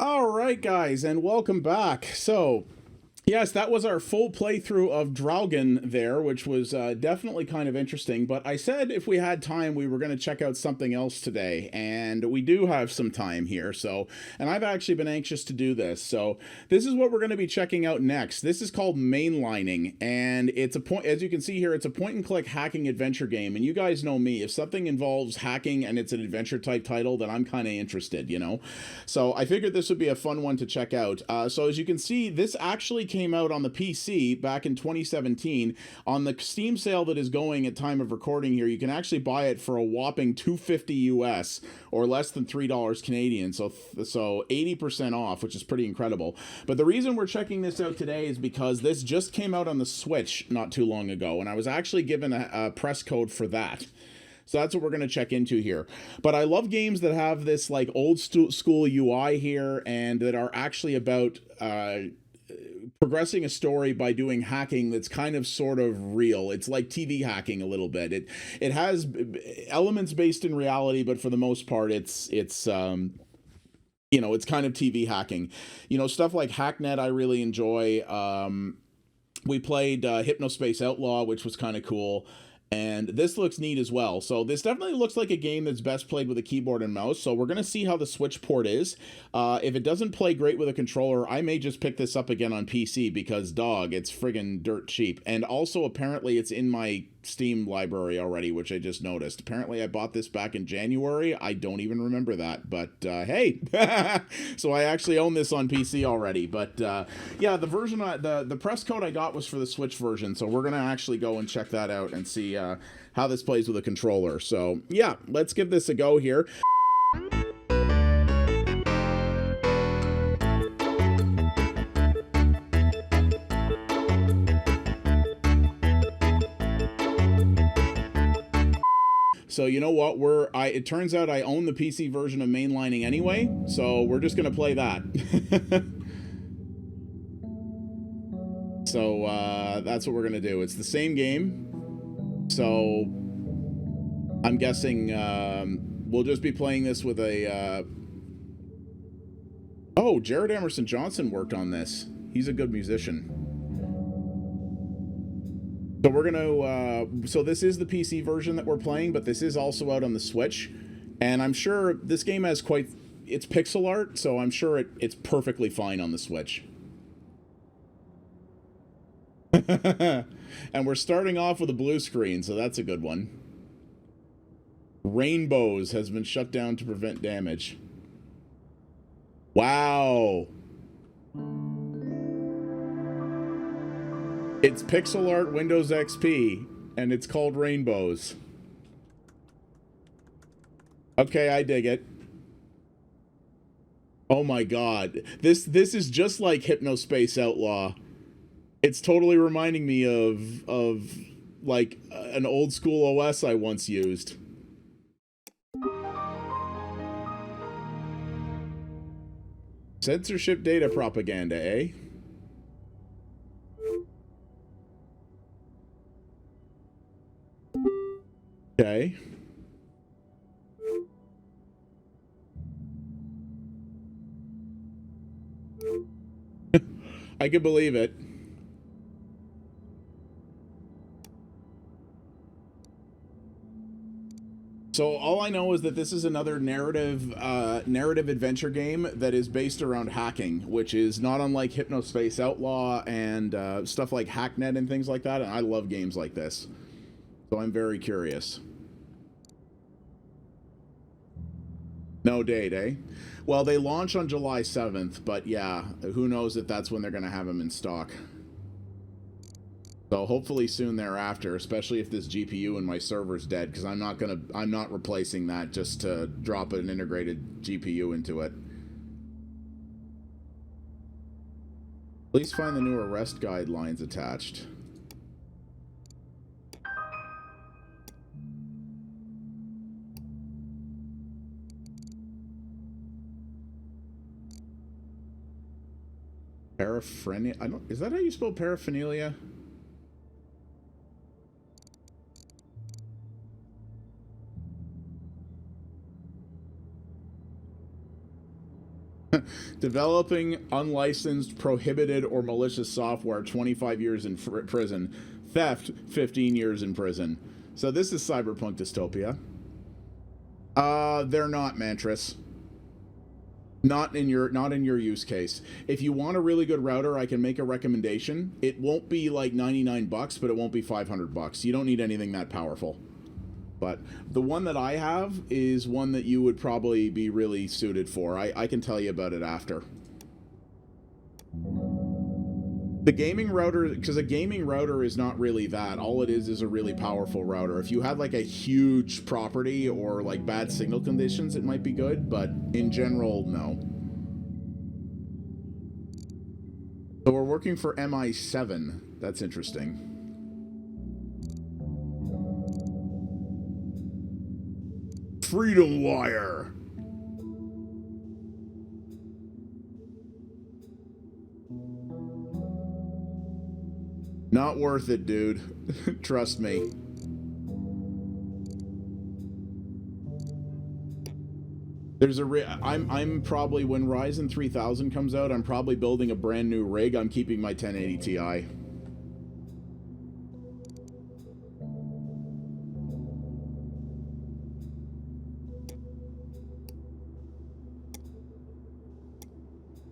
All right, guys, and welcome back. So, yes, that was our full playthrough of Draugen there, which was definitely kind of interesting. But I said if we had time, we were going to check out something else today, and we do have some time here. So, and I've actually been anxious to do this. So, this is what we're going to be checking out next. This is called Mainlining, and it's a point, as you can see here, it's a point and click hacking adventure game. And you guys know me, if something involves hacking and it's an adventure type title, then I'm kind of interested, you know? So, I figured this would be a fun one to check out. So, as you can see, this actually came out on the PC back in 2017 on the Steam sale that is going at time of recording here. You can actually buy it for a whopping $2.50 US or less than $3 Canadian. So 80% off, which is pretty incredible. But the reason we're checking this out today is because this just came out on the Switch not too long ago, and I was actually given a press code for that. So that's what we're going to check into here. But I love games that have this like old school UI here and that are actually about progressing a story by doing hacking that's kind of sort of real. It's like TV hacking a little bit. It has elements based in reality, but for the most part, it's you know, it's kind of TV hacking. You know, stuff like Hacknet I really enjoy. We played Hypnospace Outlaw, which was kind of cool. And this looks neat as well. So this definitely looks like a game that's best played with a keyboard and mouse. So we're going to see how the Switch port is. If it doesn't play great with a controller, I may just pick this up again on PC because, dog, it's friggin' dirt cheap. And also, apparently, it's in my Steam library already, which I just noticed. Apparently, I bought this back in January. I don't even remember that. But, hey, so I actually own this on PC already. But, yeah, the version, the press code I got was for the Switch version. So we're going to actually go and check that out and see how this plays with a controller. So yeah, let's give this a go here. So you know what, it turns out I own the PC version of Mainlining anyway, so we're just gonna play that. So that's what we're gonna do. It's the same game. So I'm guessing we'll just be playing this with a oh, Jared Emerson Johnson worked on this. He's a good musician. So we're gonna so this is the PC version that we're playing, but this is also out on the Switch. And I'm sure this game has it's pixel art, so I'm sure it's perfectly fine on the Switch. And we're starting off with a blue screen, so that's a good one. Rainbows has been shut down to prevent damage. Wow. It's pixel art Windows XP, and it's called Rainbows. Okay, I dig it. Oh my god. This is just like Hypnospace Outlaw. It's totally reminding me of like an old school OS I once used. Censorship data propaganda, eh? Okay. I can believe it. So all I know is that this is another narrative adventure game that is based around hacking, which is not unlike Hypnospace Outlaw and stuff like Hacknet and things like that. And I love games like this, so I'm very curious. No date, eh? Well, they launch on July 7th, but yeah, who knows if that's when they're going to have them in stock. So hopefully soon thereafter, especially if this GPU in my server's dead, because I'm not replacing that just to drop an integrated GPU into it. Please find the new arrest guidelines attached. Paraphernalia? Is that how you spell paraphernalia? Developing unlicensed, prohibited, or malicious software, 25 years in prison. Theft, 15 years in prison. So this is cyberpunk dystopia. They're not, Mantris. Not in your use case. If you want a really good router, I can make a recommendation. It won't be like 99 bucks, but it won't be 500 bucks. You don't need anything that powerful. But the one that I have is one that you would probably be really suited for. I can tell you about it after. The gaming router, because a gaming router is not really that. All it is a really powerful router. If you had like a huge property or like bad signal conditions, it might be good, but in general, no. So we're working for MI7. That's interesting. Freedom Wire. Not worth it, dude. Trust me. There's a I'm probably, when Ryzen 3000 comes out, I'm probably building a brand new rig. I'm keeping my 1080 Ti.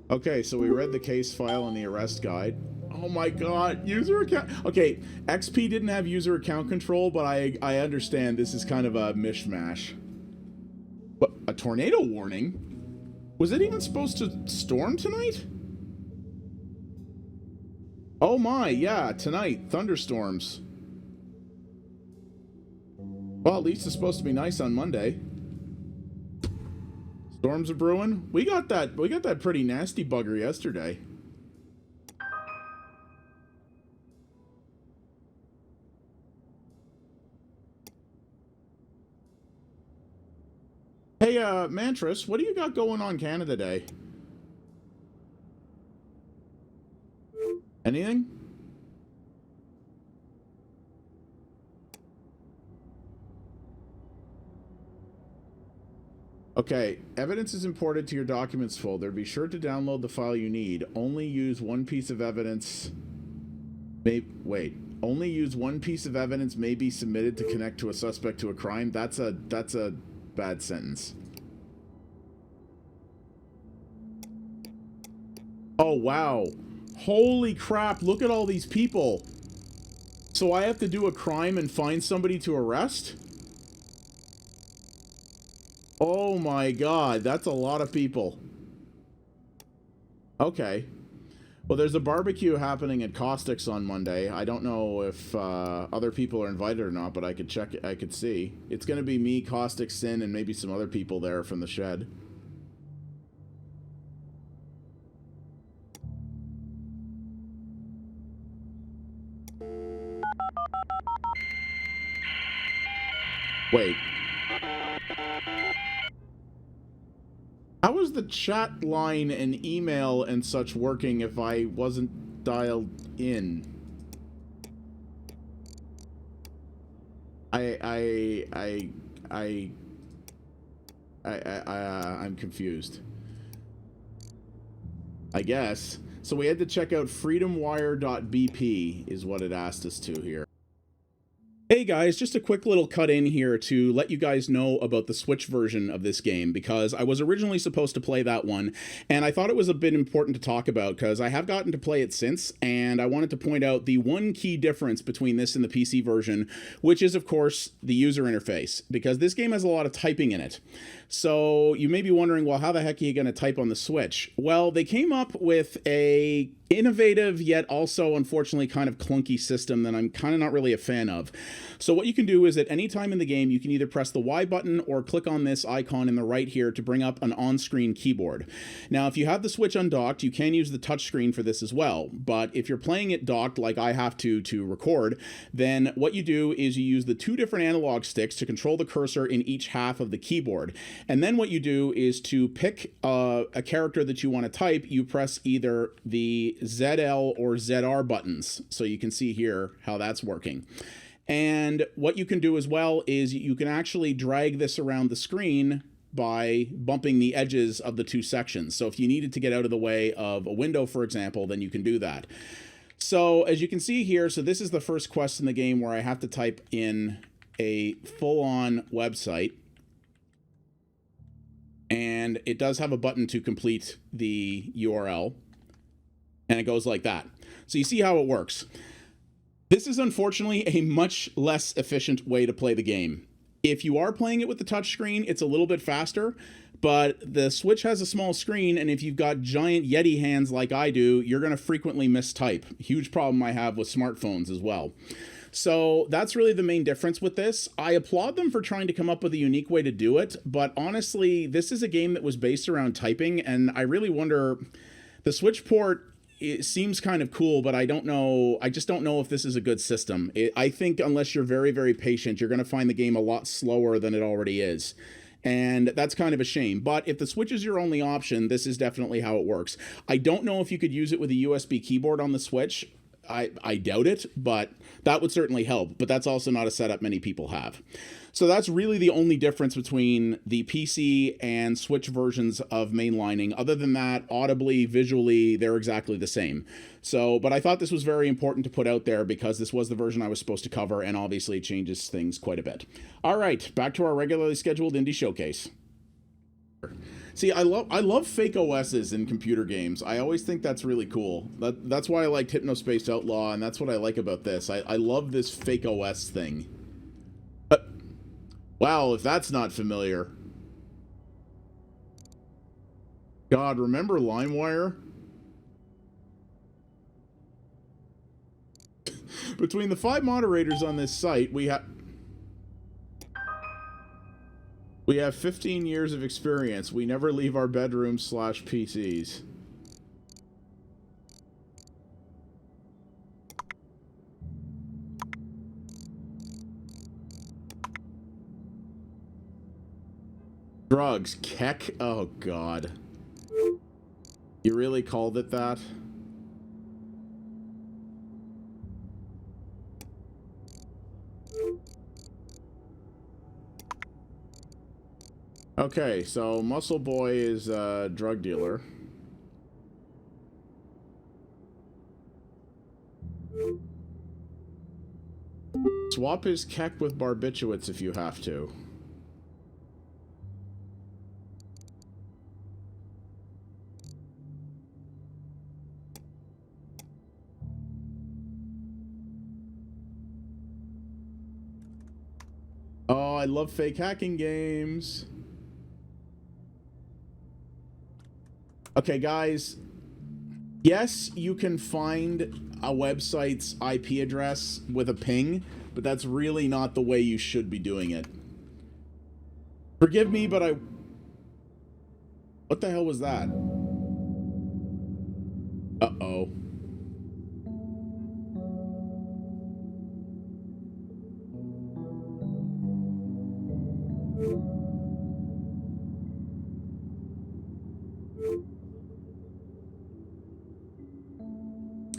Okay, so we read the case file and the arrest guide. Oh my god, user account. Okay, XP didn't have user account control, but I understand this is kind of a mishmash. But a tornado warning? Was it even supposed to storm tonight? Oh my, yeah, tonight, thunderstorms. Well, at least it's supposed to be nice on Monday. Storms are brewing. We got that pretty nasty bugger yesterday. Hey, Mantris, what do you got going on Canada Day? Anything? Okay, evidence is imported to your documents folder. Be sure to download the file you need. Only use one piece of evidence. Only use one piece of evidence may be submitted to connect to a suspect to a crime. That's a bad sentence. Oh, wow. Holy crap, look at all these people. So I have to do a crime and find somebody to arrest? Oh my god, that's a lot of people. Okay. Well, there's a barbecue happening at Caustic's on Monday. I don't know if other people are invited or not, but I could check it. I could see. It's going to be me, Caustic, Sin, and maybe some other people there from the shed. Wait. How is the chat line and email and such working if I wasn't dialed in? I'm confused. I guess. So we had to check out freedomwire.bp is what it asked us to here. Hey guys, just a quick little cut in here to let you guys know about the Switch version of this game, because I was originally supposed to play that one, and I thought it was a bit important to talk about because I have gotten to play it since, and I wanted to point out the one key difference between this and the PC version, which is, of course, the user interface, because this game has a lot of typing in it. So you may be wondering, well, how the heck are you going to type on the Switch? Well, they came up with a innovative yet also unfortunately kind of clunky system that I'm kind of not really a fan of. So what you can do is at any time in the game you can either press the Y button or click on this icon in the right here to bring up an on-screen keyboard. Now if you have the Switch undocked, you can use the touchscreen for this as well, but if you're playing it docked like I have to record, then what you do is you use the two different analog sticks to control the cursor in each half of the keyboard, and then what you do is to pick a character that you want to type, you press either the ZL or ZR buttons. So you can see here how that's working. And what you can do as well is you can actually drag this around the screen by bumping the edges of the two sections. So if you needed to get out of the way of a window, for example, then you can do that. So as you can see here, so this is the first quest in the game where I have to type in a full-on website. And it does have a button to complete the URL. And it goes like that. So you see how it works. This is unfortunately a much less efficient way to play the game. If you are playing it with the touchscreen, it's a little bit faster, but the Switch has a small screen, and if you've got giant Yeti hands like I do, you're going to frequently mistype. Huge problem I have with smartphones as well. So that's really the main difference with this. I applaud them for trying to come up with a unique way to do it, but honestly, this is a game that was based around typing, and I really wonder, the Switch port, it seems kind of cool, but I don't know. I just don't know if this is a good system. I think unless you're very, very patient, you're going to find the game a lot slower than it already is. And that's kind of a shame. But if the Switch is your only option, this is definitely how it works. I don't know if you could use it with a USB keyboard on the Switch. I doubt it, but that would certainly help. But that's also not a setup many people have. So that's really the only difference between the PC and Switch versions of Mainlining. Other than that, audibly, visually, they're exactly the same. So, but I thought this was very important to put out there because this was the version I was supposed to cover, and obviously it changes things quite a bit. All right, back to our regularly scheduled indie showcase. See, I love fake OSs in computer games. I always think that's really cool. That's why I liked Hypnospace Outlaw, and that's what I like about this. I love this fake OS thing. Wow, if that's not familiar. God, remember LimeWire? Between the 5 moderators on this site, we have 15 years of experience. We never leave our bedrooms / PCs. Drugs. Keck? Oh, God. You really called it that? Okay, so Muscle Boy is a drug dealer. Swap his Keck with barbiturates if you have to. Oh, I love fake hacking games. Okay, guys. Yes, you can find a website's IP address with a ping, but that's really not the way you should be doing it. Forgive me, but what the hell was that? Uh-oh.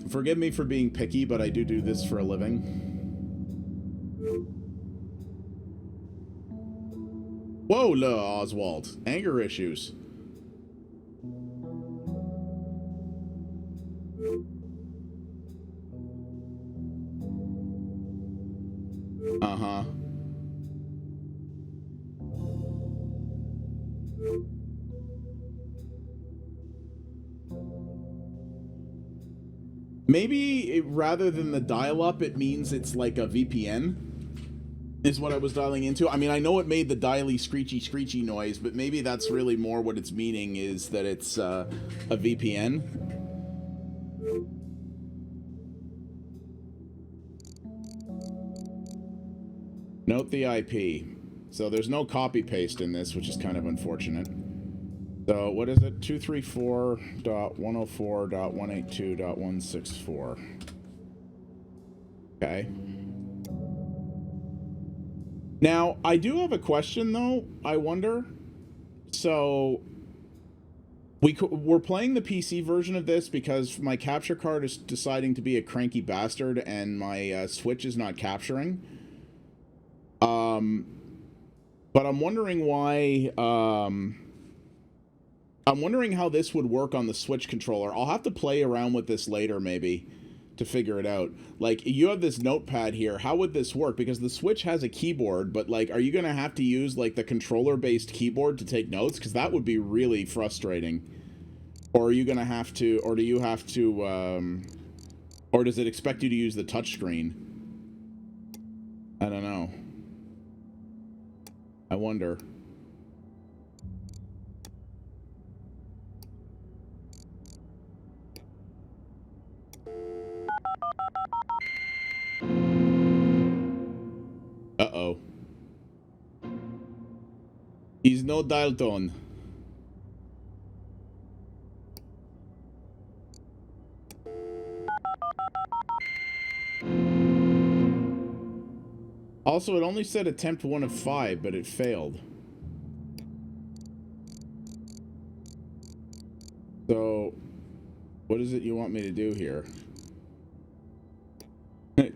Forgive me for being picky, but I do this for a living. Whoa, Oswald. Anger issues. Uh-huh. Maybe rather than the dial-up, it means it's like a VPN, is what I was dialing into. I mean, I know it made the dialy screechy noise, but maybe that's really more what it's meaning, is that it's a VPN. Note the IP. So there's no copy-paste in this, which is kind of unfortunate. So what is it? 234.104.182.164. Okay. Now, I do have a question, though, I wonder. So, we're playing the PC version of this because my capture card is deciding to be a cranky bastard and my Switch is not capturing. But I'm wondering why, I'm wondering how this would work on the Switch controller. I'll have to play around with this later, maybe, to figure it out. Like, you have this notepad here. How would this work? Because the Switch has a keyboard, but, like, are you going to have to use, like, the controller-based keyboard to take notes? Because that would be really frustrating. Or are you going to have to, or do you have to, or does it expect you to use the touchscreen? I don't know. I wonder. Uh-oh. He's no dial tone. Also, it only said attempt 1 of 5, but it failed. So, what is it you want me to do here?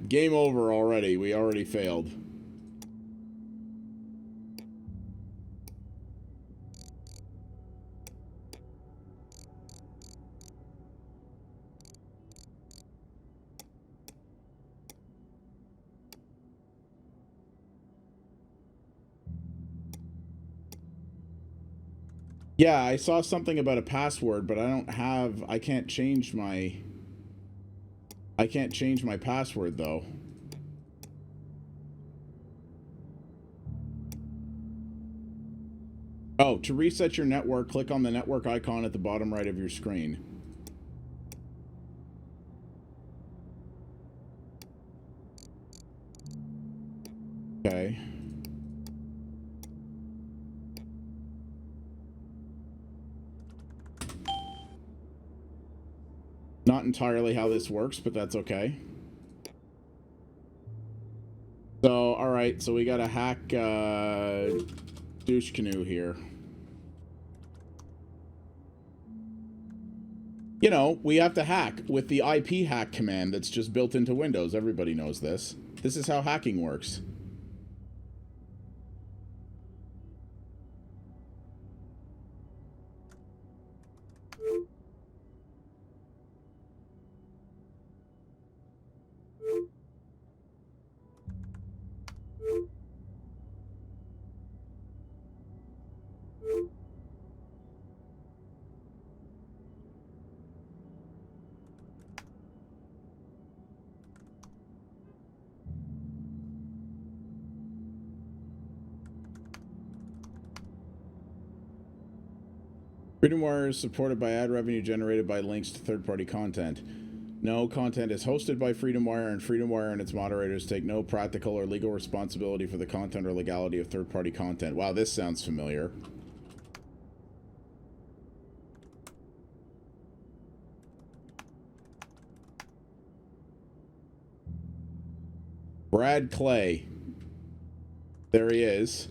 Game over already. We already failed. Yeah, I saw something about a password, but I can't change my password though. Oh, to reset your network, click on the network icon at the bottom right of your screen. Okay. Not entirely how this works, but that's okay. So, alright, so we gotta hack, douche canoe here. You know, we have to hack with the IP hack command that's just built into Windows. Everybody knows this. This is how hacking works. FreedomWire is supported by ad revenue generated by links to third-party content. No content is hosted by FreedomWire, and FreedomWire and its moderators take no practical or legal responsibility for the content or legality of third-party content. Wow, this sounds familiar. Brad Clay. There he is.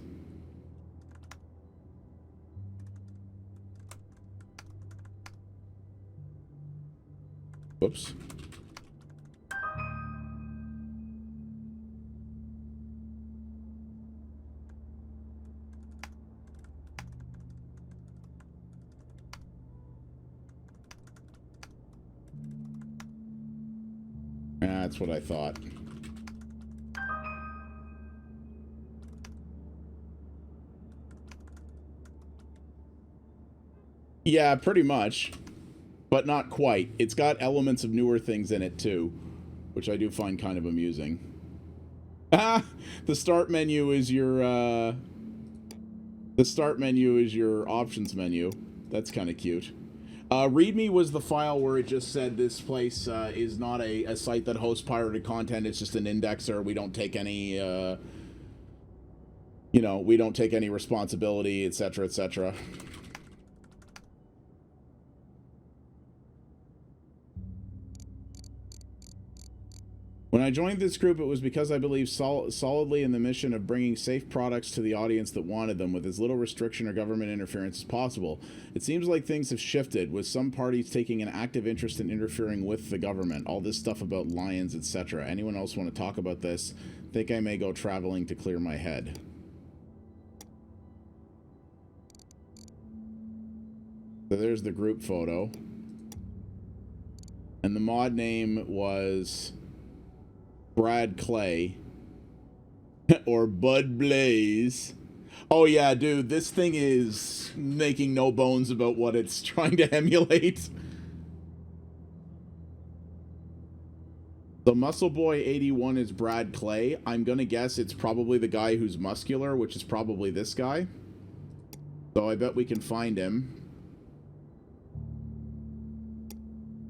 Whoops. That's what I thought. Yeah, pretty much. But not quite. It's got elements of newer things in it, too. Which I do find kind of amusing. Ah! The start menu is your, The start menu is your options menu. That's kind of cute. README was the file where it just said this place is not a site that hosts pirated content. It's just an indexer. We don't take any, you know, we don't take any responsibility, etc., etc. When I joined this group, it was because I believed solidly in the mission of bringing safe products to the audience that wanted them with as little restriction or government interference as possible. It seems like things have shifted, with some parties taking an active interest in interfering with the government. All this stuff about lions, etc. Anyone else want to talk about this? Think I may go traveling to clear my head. So there's the group photo. And the mod name was Brad Clay. Or Bud Blaze. Oh yeah, dude, this thing is making no bones about what it's trying to emulate. The Muscle Boy 81 is Brad Clay. I'm gonna guess it's probably the guy who's muscular, which is probably this guy. So I bet we can find him.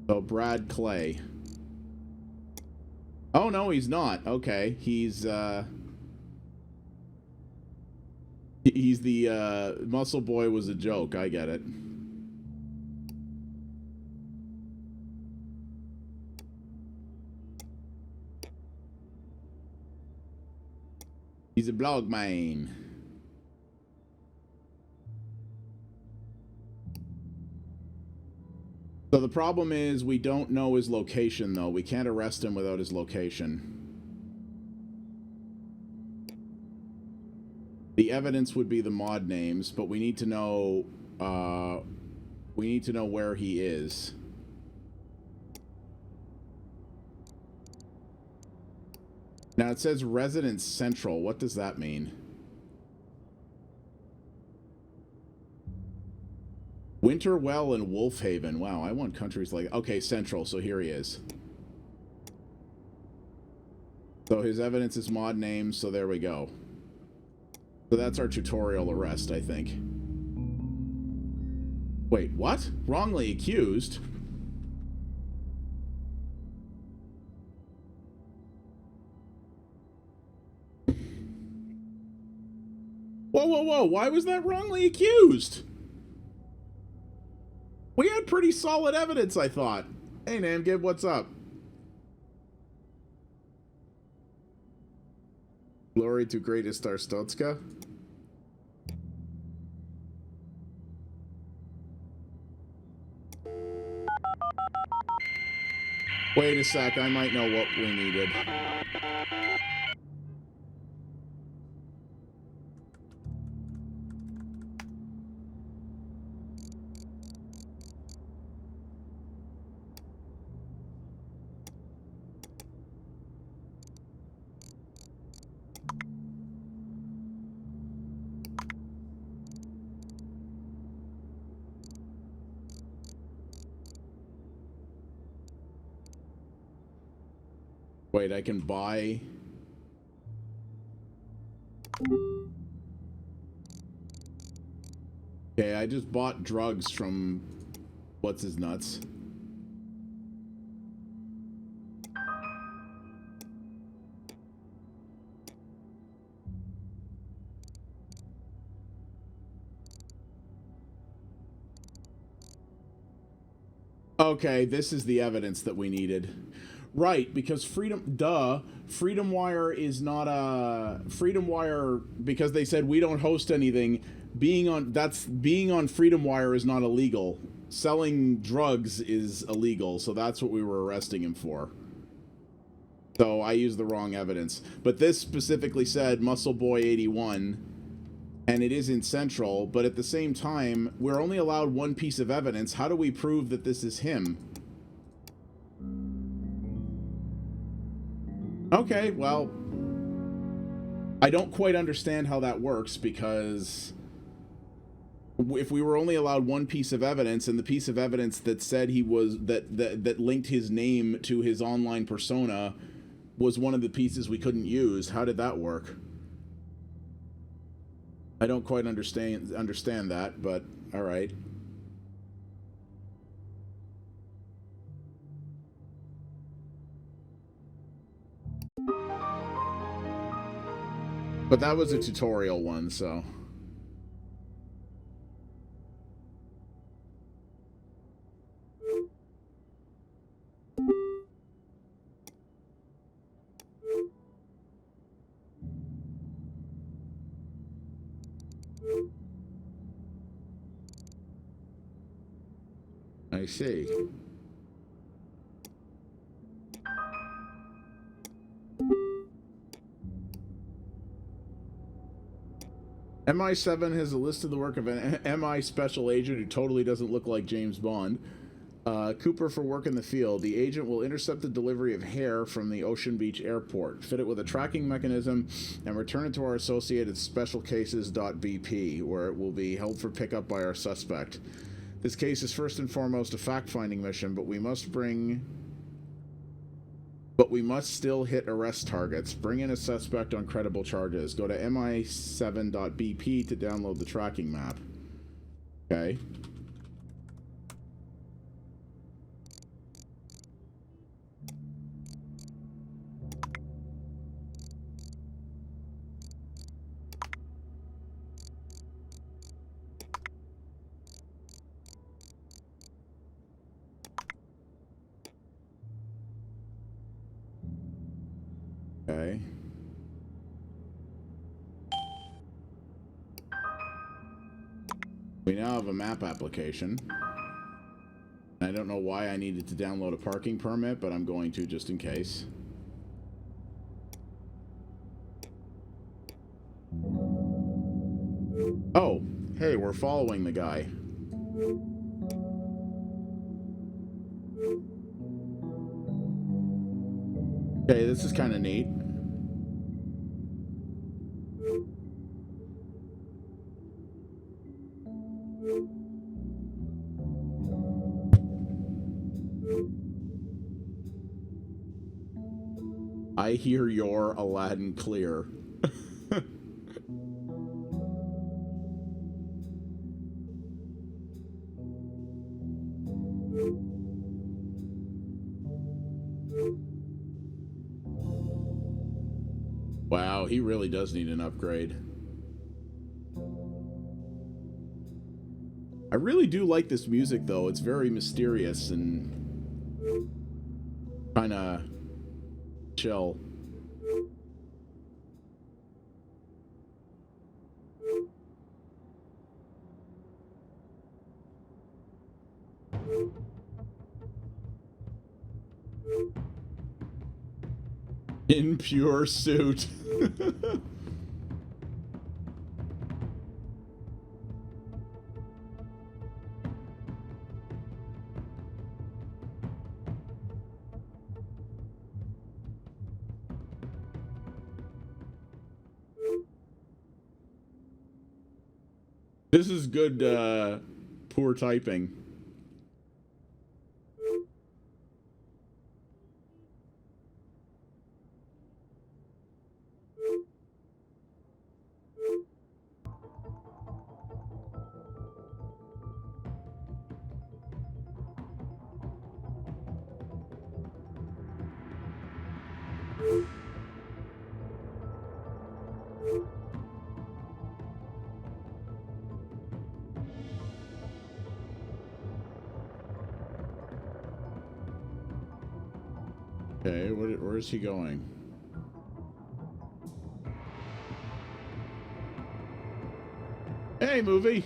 So Brad Clay. Oh no, he's not. Okay, he's the Muscle Boy was a joke. I get it. He's a blog man. So the problem is we don't know his location, though. We can't arrest him without his location. The evidence would be the mod names, but we need to know where he is. Now it says Residence Central. What does that mean? Winterwell and Wolfhaven. Wow, I want countries like... Okay, Central, so here he is. So his evidence is mod names, so there we go. So that's our tutorial arrest, I think. Wait, what? Wrongly accused? Whoa, whoa, whoa, why was that wrongly accused? We had pretty solid evidence, I thought. Hey, Namgib, what's up? Glory to greatest Starstotska. Wait a sec, I might know what we needed. Wait, I can buy... Okay, I just bought drugs from... What's his nuts? Okay, this is the evidence that we needed. Right, because Freedom Wire is not a... Freedom Wire, because they said we don't host anything, being on Freedom Wire is not illegal. Selling drugs is illegal, so that's what we were arresting him for. So I used the wrong evidence. But this specifically said Muscle Boy 81, and it is in Central, but at the same time, we're only allowed one piece of evidence. How do we prove that this is him? Okay, well, I don't quite understand how that works, because if we were only allowed one piece of evidence, and the piece of evidence that said he was that linked his name to his online persona was one of the pieces we couldn't use, how did that work? I don't quite understand that, but all right. But that was a tutorial one, so... I see. MI7 has listed the work of an MI special agent who totally doesn't look like James Bond. Cooper for work in the field. The agent will intercept the delivery of hair from the Ocean Beach airport, fit it with a tracking mechanism, and return it to our associated specialcases.bp, where it will be held for pickup by our suspect. This case is first and foremost a fact-finding mission, but we must still hit arrest targets. Bring in a suspect on credible charges. Go to mi7.bp to download the tracking map. Okay. Okay. We now have a map application. I don't know why I needed to download a parking permit, but I'm going to just in case. Oh, hey, we're following the guy. Okay, this is kind of neat. I hear your Aladdin clear. Wow, he really does need an upgrade. I really do like this music, though. It's very mysterious and kind of chill. In pure suit. This is good, poor typing. Okay, where is he going? Hey, movie!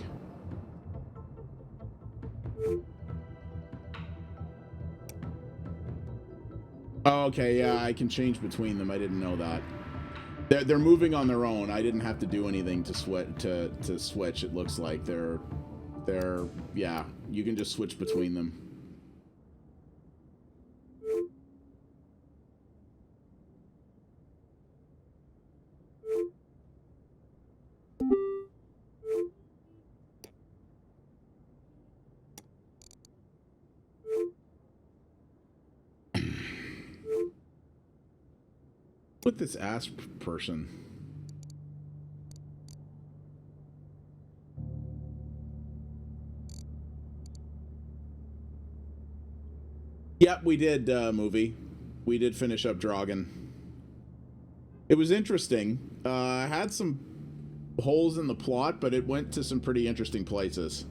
Oh, okay, yeah, I can change between them. I didn't know that. They're moving on their own. I didn't have to do anything to switch. It looks like they're yeah, you can just switch between them. With this ass person. Yep, we did, movie. We did finish up Draugr. It was interesting. Had some holes in the plot, but it went to some pretty interesting places.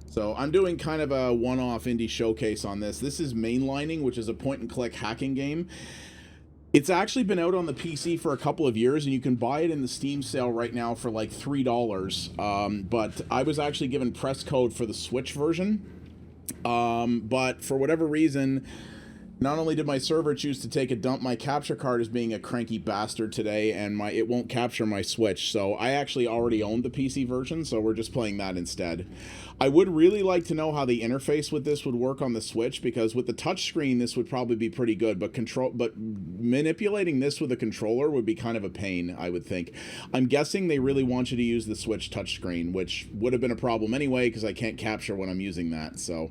So I'm doing kind of a one-off indie showcase on this. This is Mainlining, which is a point-and-click hacking game. It's actually been out on the PC for a couple of years, and you can buy it in the Steam sale right now for like $3. But I was actually given press code for the Switch version. But for whatever reason, Not only did my server choose to take a dump, my capture card is being a cranky bastard today, and it won't capture my Switch. So I actually already owned the PC version, so we're just playing that instead. I would really like to know how the interface with this would work on the Switch, because with the touchscreen, this would probably be pretty good. But manipulating this with a controller would be kind of a pain, I would think. I'm guessing they really want you to use the Switch touchscreen, which would have been a problem anyway, because I can't capture when I'm using that. So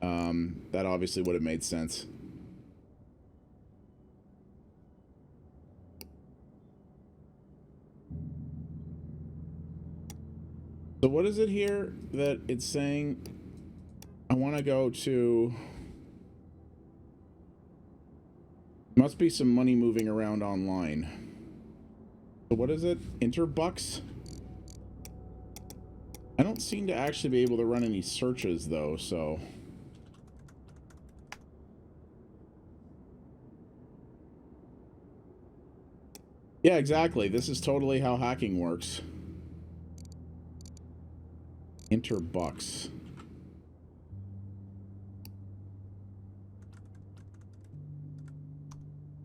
that obviously would have made sense. So what is it here that it's saying? I want to go to... Must be some money moving around online. So what is it? Interbucks? I don't seem to actually be able to run any searches though, so... Yeah, exactly. This is totally how hacking works. Interbucks.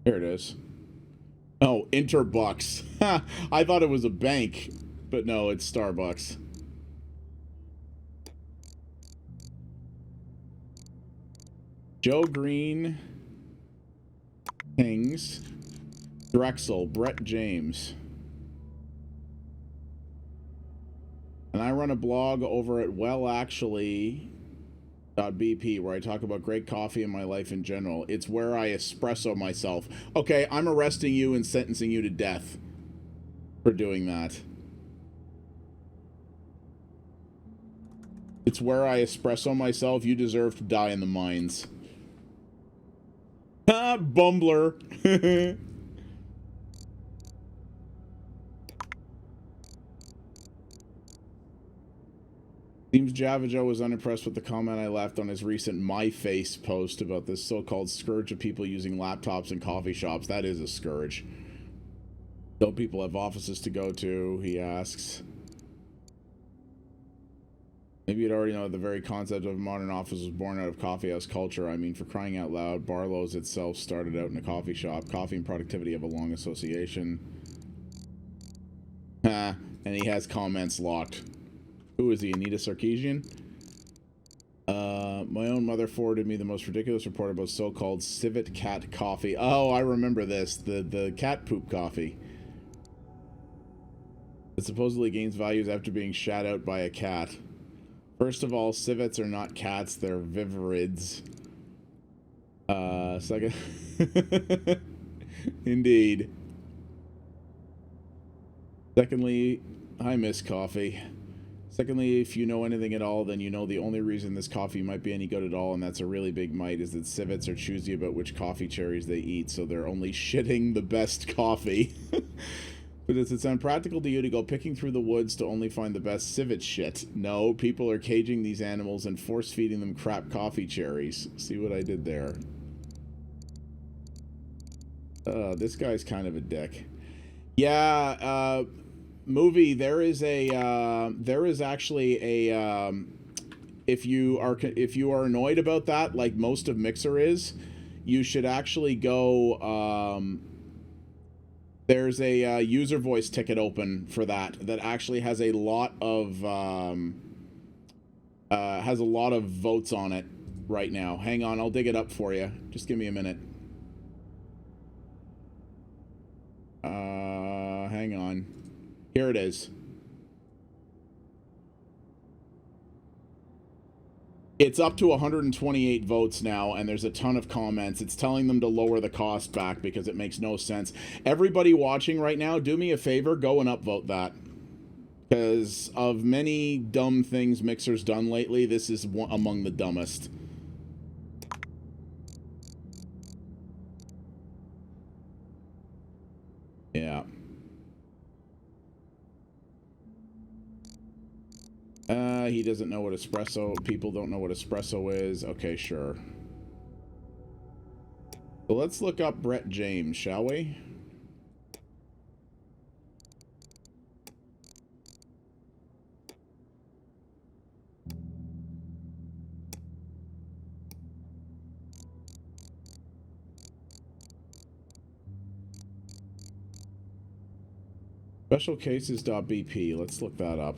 Here it is. Oh, Interbucks. I thought it was a bank, but no, it's Starbucks. Joe Green, Kings, Drexel, Brett James. And I run a blog over at wellactually.bp where I talk about great coffee and my life in general. It's where I espresso myself. Okay, I'm arresting you and sentencing you to death for doing that. It's where I espresso myself. You deserve to die in the mines. Ah, bumbler. Seems Java Joe was unimpressed with the comment I left on his recent My Face post about this so-called scourge of people using laptops in coffee shops. That is a scourge. Don't people have offices to go to? He asks. Maybe you'd already know that the very concept of a modern office was born out of coffeehouse culture. I mean, for crying out loud, Barlow's itself started out in a coffee shop. Coffee and productivity have a long association. Ha, and he has comments locked. Who is he, Anita Sarkeesian? My own mother forwarded me the most ridiculous report about so-called civet cat coffee. Oh, I remember this. The cat poop coffee. It supposedly gains values after being shat out by a cat. First of all, civets are not cats, they're viverids. Second... Indeed. Secondly, I miss coffee. Secondly, if you know anything at all, then you know the only reason this coffee might be any good at all, and that's a really big might, is that civets are choosy about which coffee cherries they eat, so they're only shitting the best coffee. But does it sound practical to you to go picking through the woods to only find the best civet shit? No, people are caging these animals and force-feeding them crap coffee cherries. See what I did there? This guy's kind of a dick. Yeah, movie, there is actually a if you are annoyed about that, like most of Mixer is, you should actually go there's a user voice ticket open for that actually has a lot of votes on it right now. Hang on, I'll dig it up for you. Just give me a minute. Hang on. Here it is. It's up to 128 votes now, and there's a ton of comments. It's telling them to lower the cost back because it makes no sense. Everybody watching right now, do me a favor, go and upvote that. Because of many dumb things Mixer's done lately, this is one among the dumbest. Yeah. He doesn't know what espresso... People don't know what espresso is. Okay, sure. So let's look up Brett James, shall we? Specialcases.bp. Let's look that up.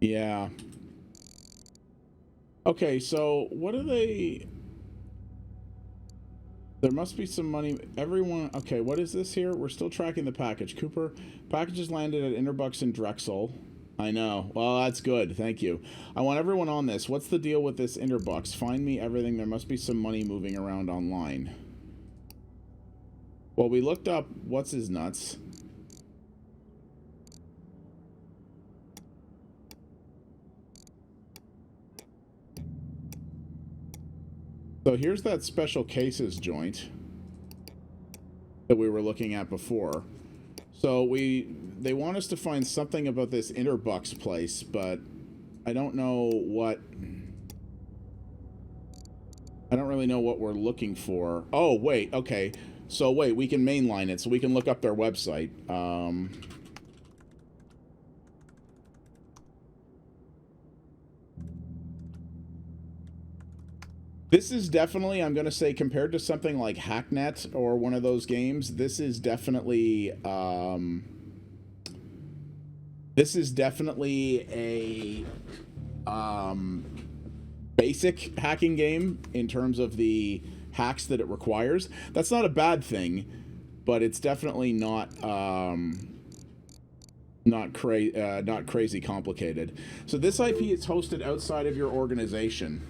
Yeah. Okay, so what are they... There must be some money. Everyone... Okay, what is this here? We're still tracking the package. Cooper, packages landed at Interbucks and Drexel. I know. Well, that's good. Thank you. I want everyone on this. What's the deal with this Interbucks? Find me everything. There must be some money moving around online. Well, we looked up what's his nuts. So here's that special cases joint that we were looking at before. So they want us to find something about this Interbucks place, but I don't know what... I don't really know what we're looking for. Oh, wait, okay. So wait, we can mainline it, so we can look up their website. This is definitely, I'm going to say, compared to something like Hacknet or one of those games, this is definitely a basic hacking game in terms of the hacks that it requires. That's not a bad thing, but it's definitely not not crazy complicated. So this IP is hosted outside of your organization.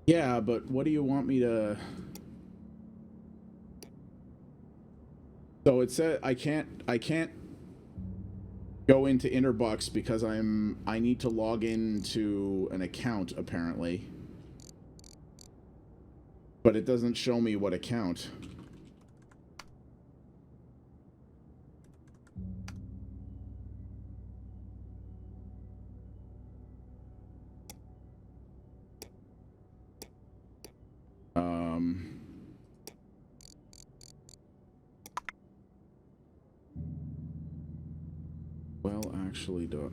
Yeah, but what do you want me to... So it said I can't go into Interbucks because I need to log into an account apparently. But it doesn't show me what account. Well, actually, do...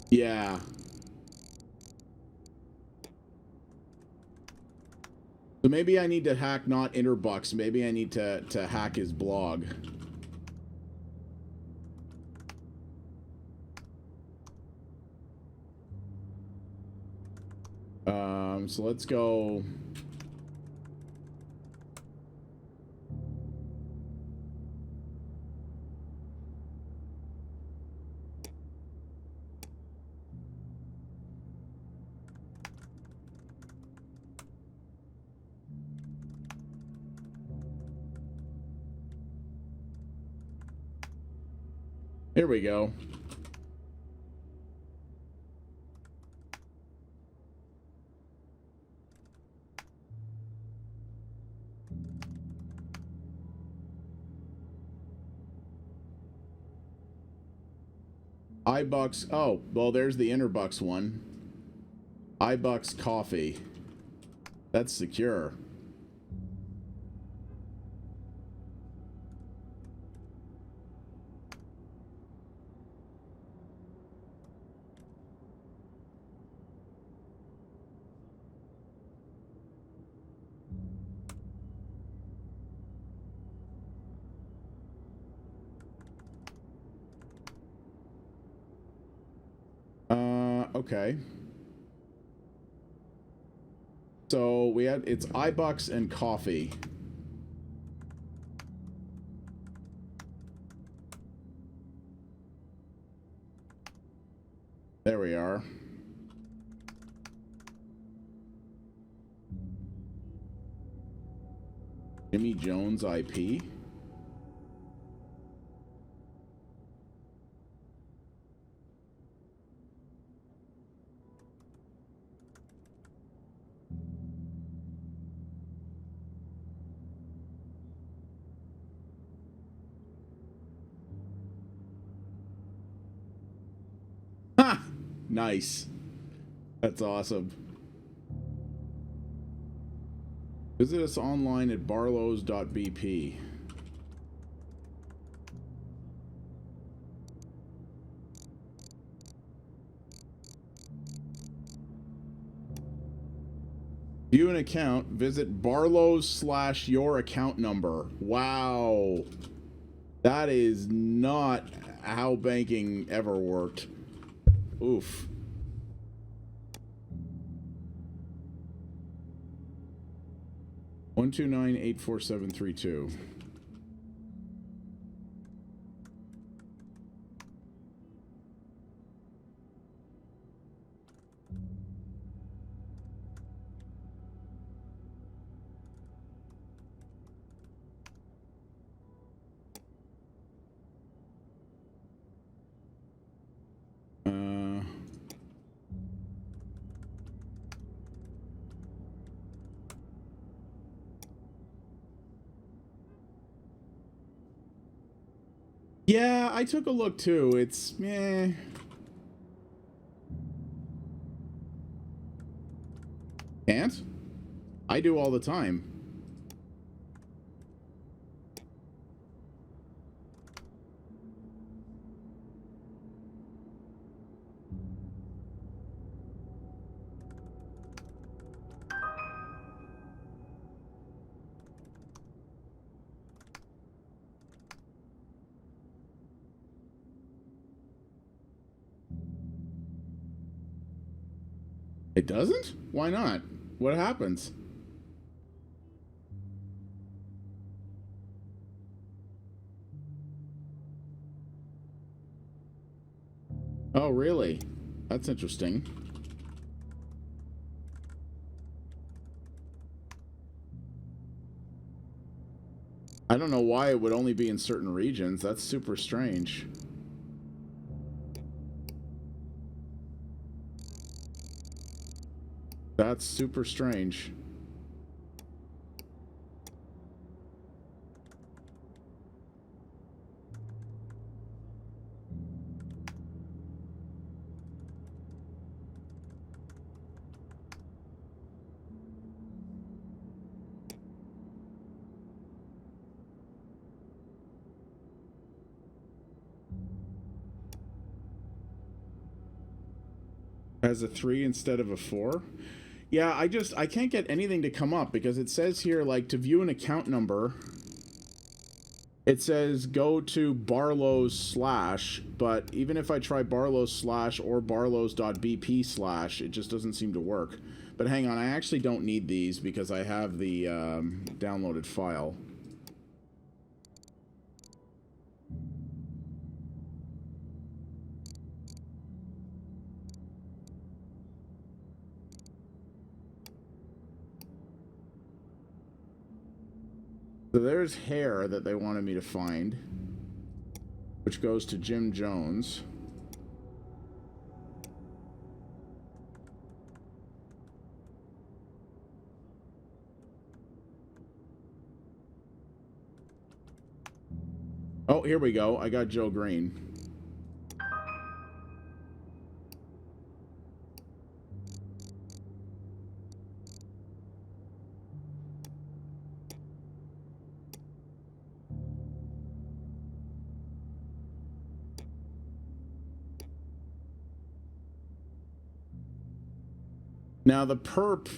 Yeah. So maybe I need to hack not Interbucks. Maybe I need to hack his blog. So let's go... Here we go. iBucks. Oh, well, there's the Interbucks one. iBucks Coffee. That's secure. Okay. So we had, it's iBucks and coffee. There we are. Jimmy Jones IP. Ha! Nice. That's awesome. Visit us online at barlows.bp. View an account, visit barlows/your account number. Wow. That is not how banking ever worked. Oof. One 2984732. Yeah, I took a look too. It's meh. Can't? I do all the time. It doesn't? Why not? What happens? Oh, really? That's interesting. I don't know why it would only be in certain regions. That's super strange. That's super strange. As a 3 instead of a 4? Yeah, I can't get anything to come up because it says here, like, to view an account number, it says go to barlows/, but even if I try barlows/ or barlows.bp/, it just doesn't seem to work. But hang on, I actually don't need these because I have the downloaded file. So there's hair that they wanted me to find, which goes to Jim Jones. Oh, here we go. I got Joe Green. Now the perp,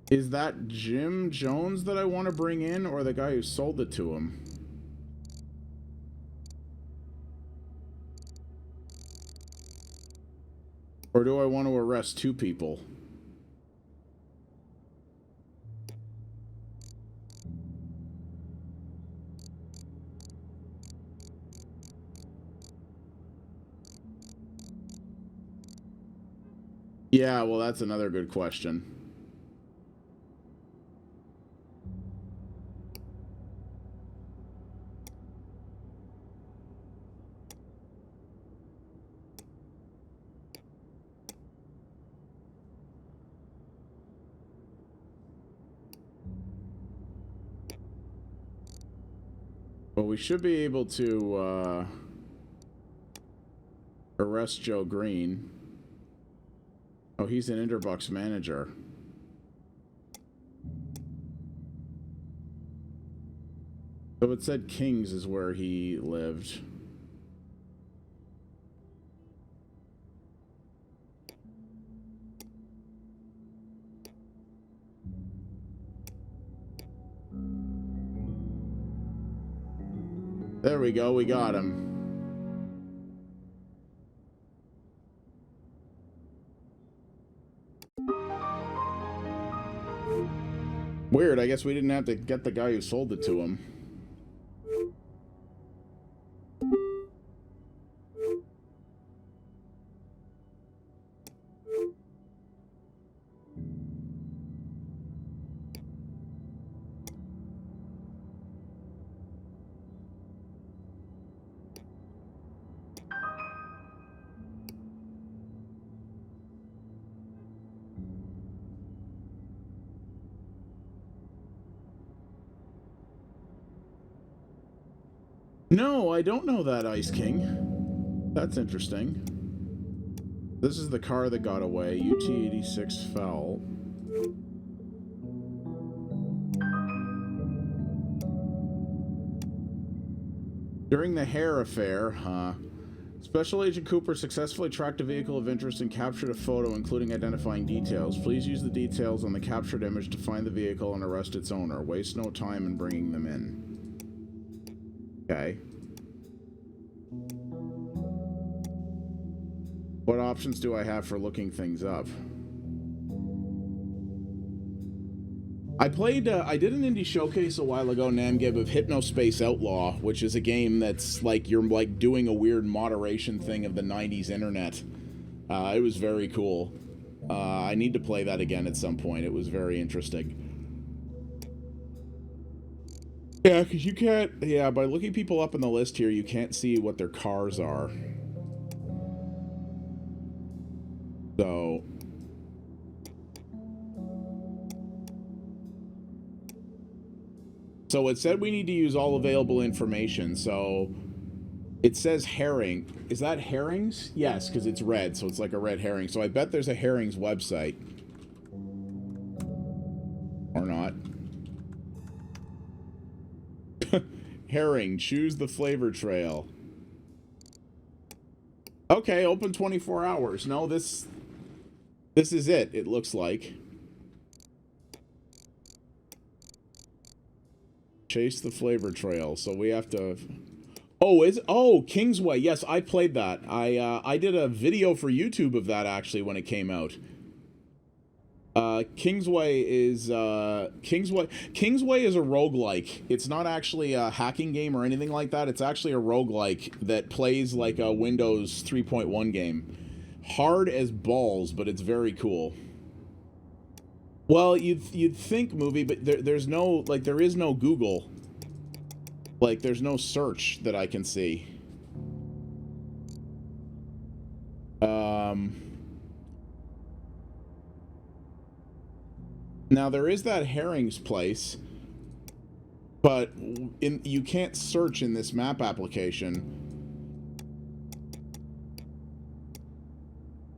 is that Jim Jones that I want to bring in, or the guy who sold it to him? Or do I want to arrest 2 people? Yeah, well, that's another good question. Well, we should be able to arrest Joe Green. Oh, he's an Interbucks manager. So it said Kings is where he lived. There we go, we got him. Weird, I guess we didn't have to get the guy who sold it to him. No, I don't know that, Ice King. That's interesting. This is the car that got away. UT-86 fell. During the Hare affair, Special Agent Cooper successfully tracked a vehicle of interest and captured a photo, including identifying details. Please use the details on the captured image to find the vehicle and arrest its owner. Waste no time in bringing them in. Okay. What options do I have for looking things up? I did an indie showcase a while ago, Namgib, of Hypnospace Outlaw, which is a game that's like, you're like doing a weird moderation thing of the 90s internet. It was very cool. I need to play that again at some point. It was very interesting. Yeah, because you can't, yeah, by looking people up on the list here, you can't see what their cars are. So... So it said we need to use all available information, so it says herring. Is that herrings? Yes, because it's red, so it's like a red herring. So I bet there's a herrings website. Or not. Herring, choose the flavor trail. Okay, open 24 hours. No, this is it looks like. Chase the flavor trail. So we have to... Oh, Kingsway. Yes, I played that. I did a video for YouTube of that, actually, when it came out. Kingsway is a roguelike. It's not actually a hacking game or anything like that. It's actually a roguelike that plays like a Windows 3.1 game. Hard as balls, but it's very cool. Well, you'd think movie, but there's no, like, there is no Google. Like, there's no search that I can see. Now there is that herrings place, but you can't search in this map application.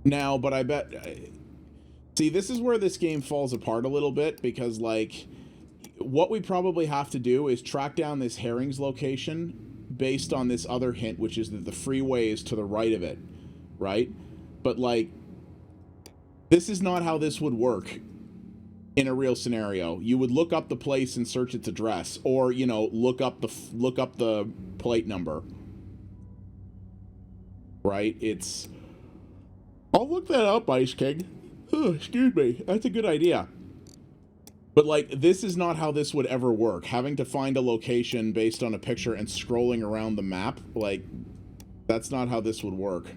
Now, but I bet... See, this is where this game falls apart a little bit, because, like, what we probably have to do is track down this herrings location based on this other hint, which is that the freeway is to the right of it, right? But, like, this is not how this would work in a real scenario. You would look up the place and search its address, or, you know, look up the plate number, right? It's... I'll look that up, Ice King. Oh, excuse me. That's a good idea. But, like, this is not how this would ever work. Having to find a location based on a picture and scrolling around the map, like, that's not how this would work.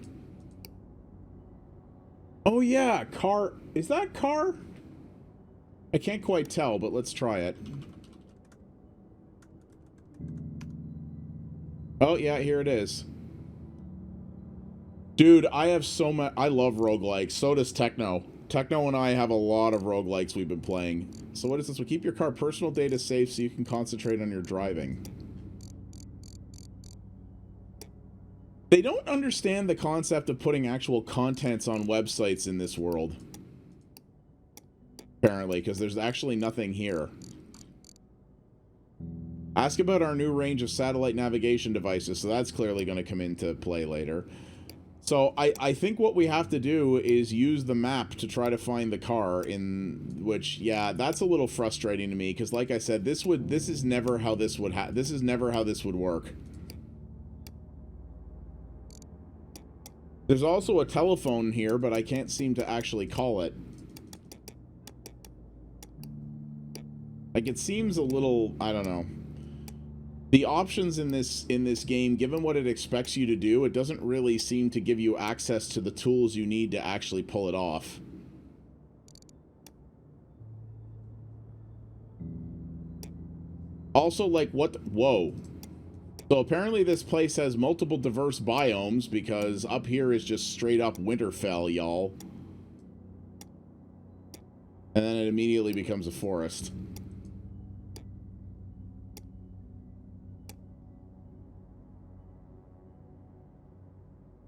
Oh, yeah, car. Is that car? I can't quite tell, but let's try it. Oh, yeah, here it is. Dude, I have so much. I love roguelikes. So does Techno. Techno and I have a lot of roguelikes we've been playing. So what is this? We keep your car personal data safe so you can concentrate on your driving. They don't understand the concept of putting actual contents on websites in this world. Apparently, because there's actually nothing here. Ask about our new range of satellite navigation devices. So that's clearly going to come into play later. So I think what we have to do is use the map to try to find the car, in which, yeah, that's a little frustrating to me because, like I said, this is never how this would work. There's also a telephone here, but I can't seem to actually call it. Like, it seems a little, I don't know. The options in this game, given what it expects you to do, it doesn't really seem to give you access to the tools you need to actually pull it off. Also, like, what? Whoa. So apparently this place has multiple diverse biomes because up here is just straight up Winterfell, y'all. And then it immediately becomes a forest.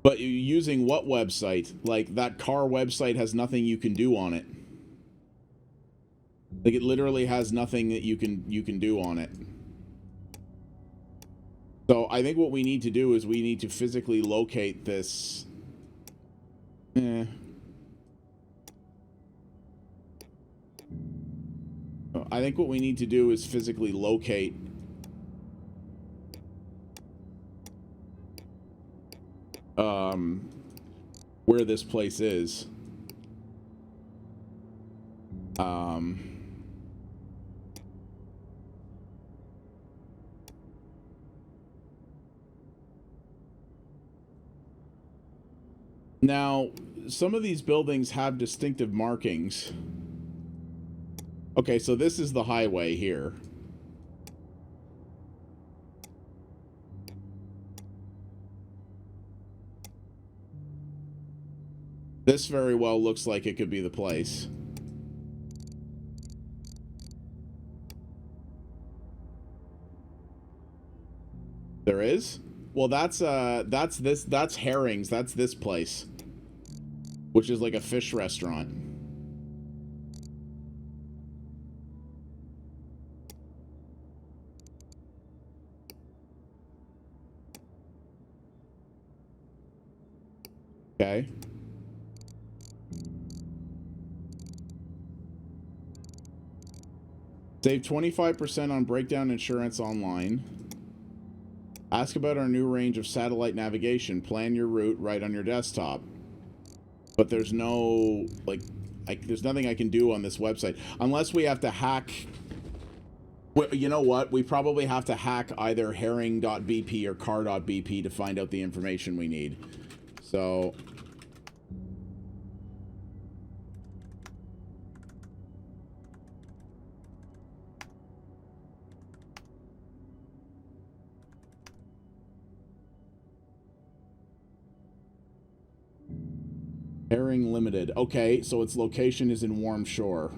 But using what website? Like, that car website has nothing you can do on it. Like, it literally has nothing that you can do on it. So I think what we need to do is we need to physically locate this. I think what we need to do is physically locate where this place is. Now, some of these buildings have distinctive markings. Okay, so this is the highway here. This very well looks like it could be the place. There is? Well, that's Herring's. That's this place. Which is like a fish restaurant. Okay. Save 25% on breakdown insurance online. Ask about our new range of satellite navigation. Plan your route right on your desktop. But there's no, like, there's nothing I can do on this website. Unless we have to hack... Well, you know what? We probably have to hack either herring.bp or car.bp to find out the information we need. So... Herring Limited. Okay, so its location is in Warm Shore.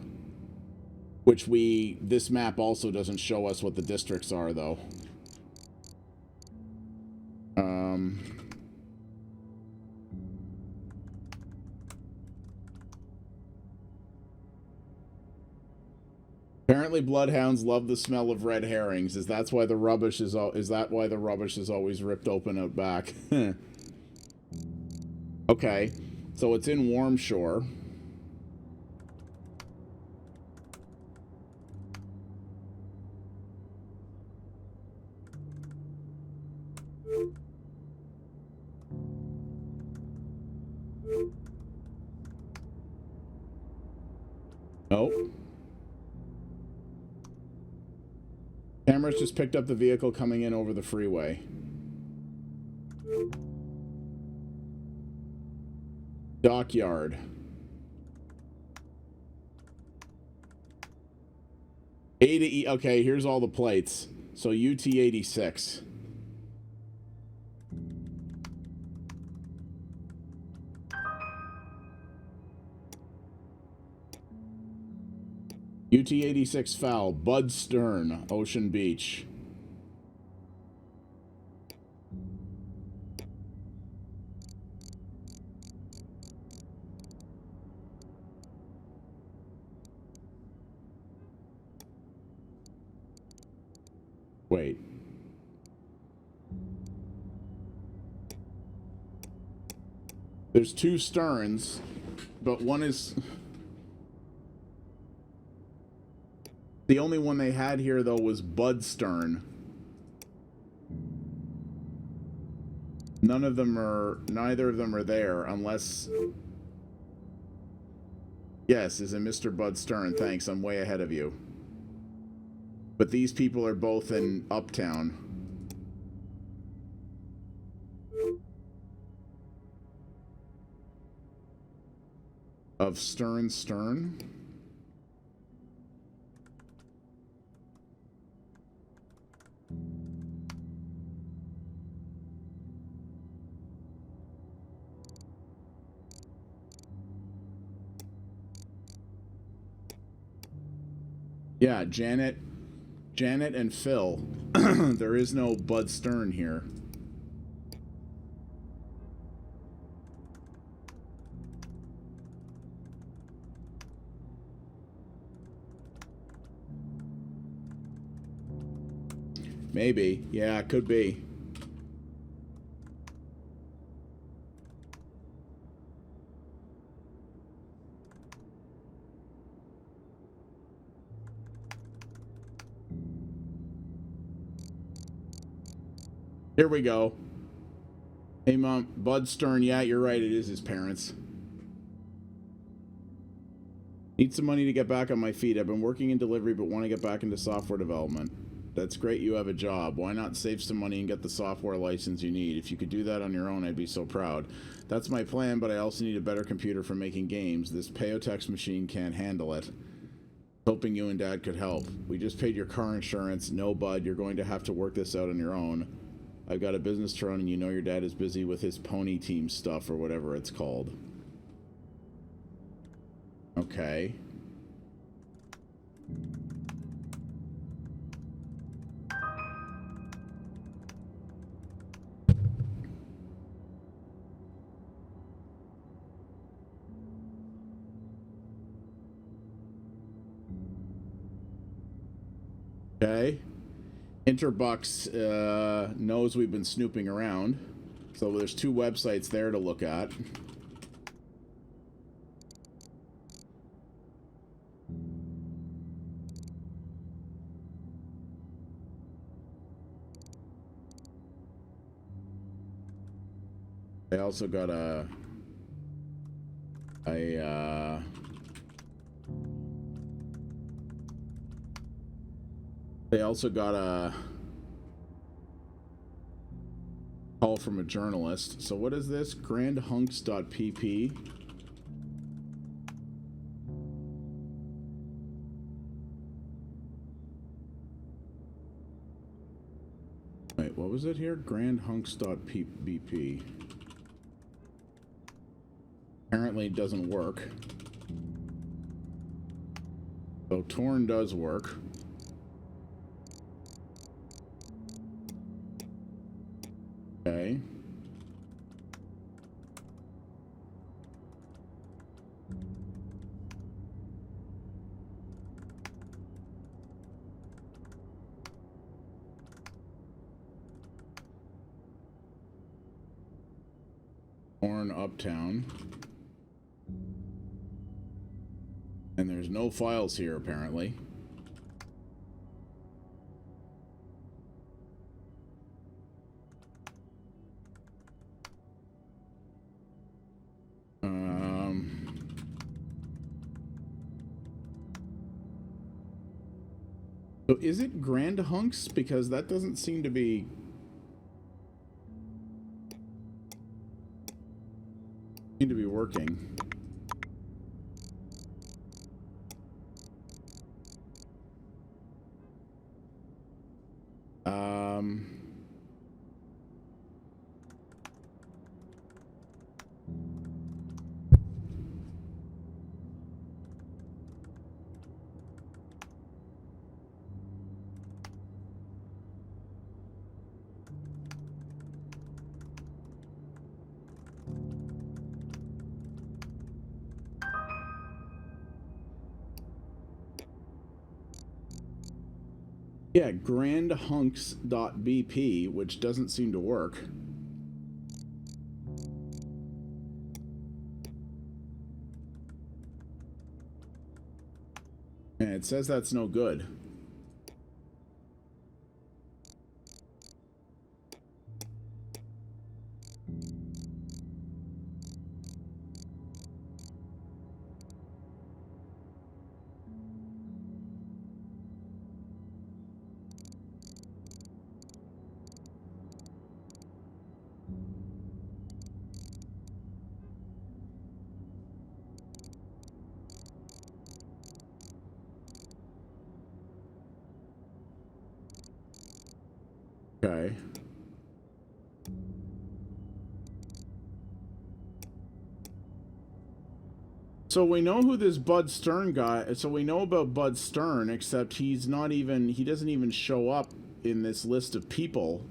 Which this map also doesn't show us what the districts are, though. Apparently bloodhounds love the smell of red herrings. Is that why the rubbish is always ripped open out back? Okay. So it's in Warm Shore. Cameras just picked up the vehicle coming in over the freeway. Dockyard. A to E. Okay, here's all the plates. So UT86. UT86 foul. Bud Stern, Ocean Beach. Wait. There's two Sterns, but one is... The only one they had here, though, was Bud Stern. Neither of them are there, unless... Yes, is a Mr. Bud Stern. Thanks, I'm way ahead of you. But these people are both in Uptown. Of Stern? Yeah, Janet and Phil. There is no Bud Stern here. Maybe. Yeah, it could be. Here we go. Hey, Mom. Bud Stern. Yeah, you're right. It is his parents. Need some money to get back on my feet. I've been working in delivery, but want to get back into software development. That's great you have a job. Why not save some money and get the software license you need? If you could do that on your own, I'd be so proud. That's my plan, but I also need a better computer for making games. This Payotex machine can't handle it. Hoping you and Dad could help. We just paid your car insurance. No, Bud, you're going to have to work this out on your own. I've got a business to run, and you know your dad is busy with his pony team stuff or whatever it's called. Okay. Okay. Interbucks knows we've been snooping around. So there's two websites there to look at. They also got they also got a call from a journalist. So what is this? Grandhunks.pp. Wait, what was it here? Grandhunks.bp. Apparently it doesn't work. So Torn does work. Okay. Torn Uptown. And there's no files here, apparently. So is it Grand Hunks? Because that doesn't seem to be working. Yeah, grandhunks.bp, which doesn't seem to work. And it says that's no good. Okay. So we know who this Bud Stern guy. So we know about Bud Stern, except he's not even. He doesn't even show up in this list of people.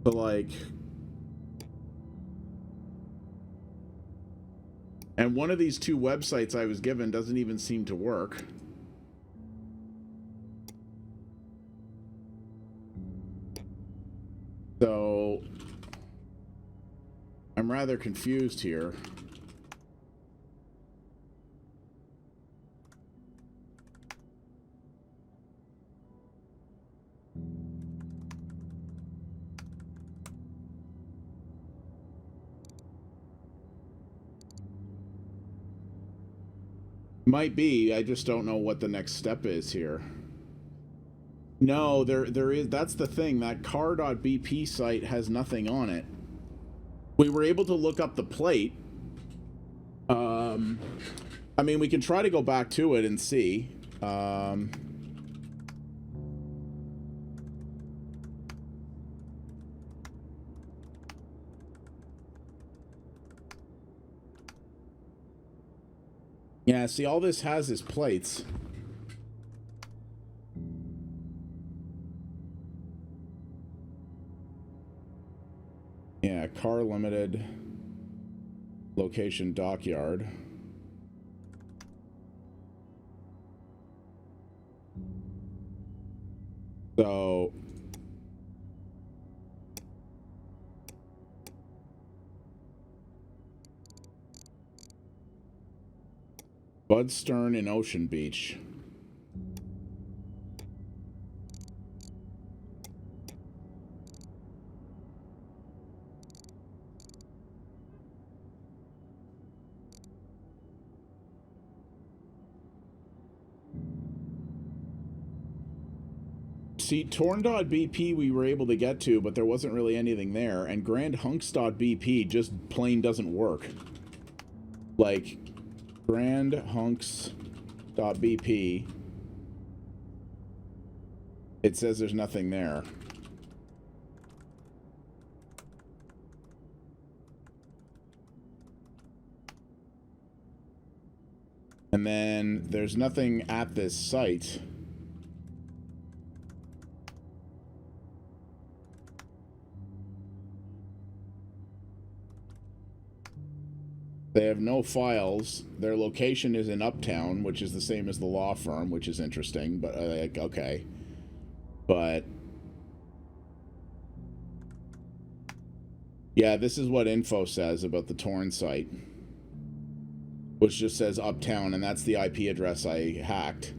So like, and one of these two websites I was given doesn't even seem to work. So I'm rather confused here. Might be. I just don't know what the next step is here. No, there is. That's the thing. That car.bp site has nothing on it. We were able to look up the plate. I mean, we can try to go back to it and see. Yeah, see, all this has is plates. Yeah, car limited, location dockyard. So Bud Stern in Ocean Beach. See, Torn.bp we were able to get to, but there wasn't really anything there, and GrandHunks.bp just plain doesn't work. Like, GrandHunks.bp, it says there's nothing there. And then there's nothing at this site. They have no files. Their location is in Uptown, which is the same as the law firm, which is interesting, but like, okay. But yeah, this is what info says about the Torn site, which just says Uptown, and that's the IP address I hacked.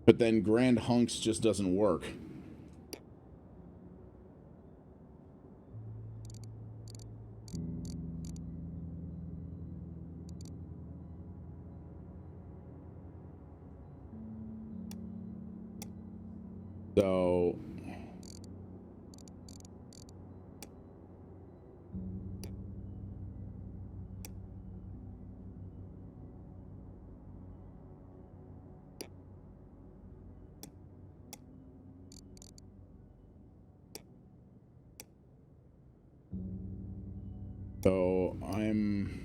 But then Grand Hunks just doesn't work. So I'm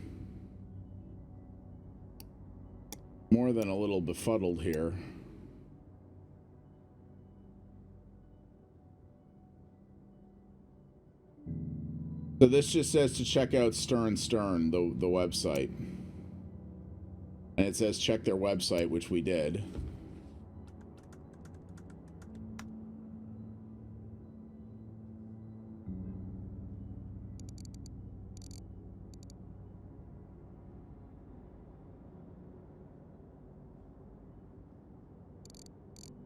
more than a little befuddled here. So this just says to check out Stern, the website. And it says check their website, which we did.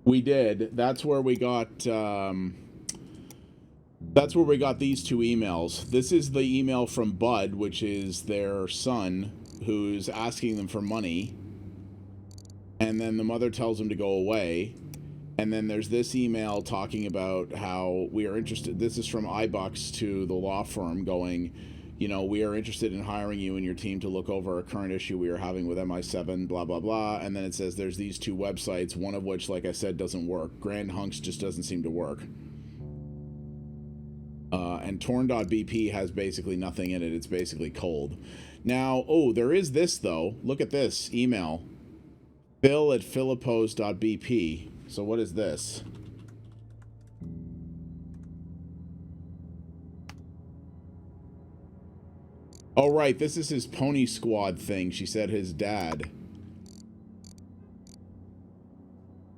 We did. That's where we got these two emails. This is the email from Bud, which is their son, who's asking them for money. And then the mother tells him to go away. And then there's this email talking about how we are interested. This is from iBucks to the law firm going, you know, we are interested in hiring you and your team to look over a current issue we are having with MI7, blah, blah, blah. And then it says there's these two websites, one of which, like I said, doesn't work. Grand Hunks just doesn't seem to work. And torn.bp has basically nothing in it. It's basically cold. Now, oh, there is this, though. Look at this email. Phil@philippos.bp. So what is this? Oh, right. This is his Pony Squad thing. She said his dad.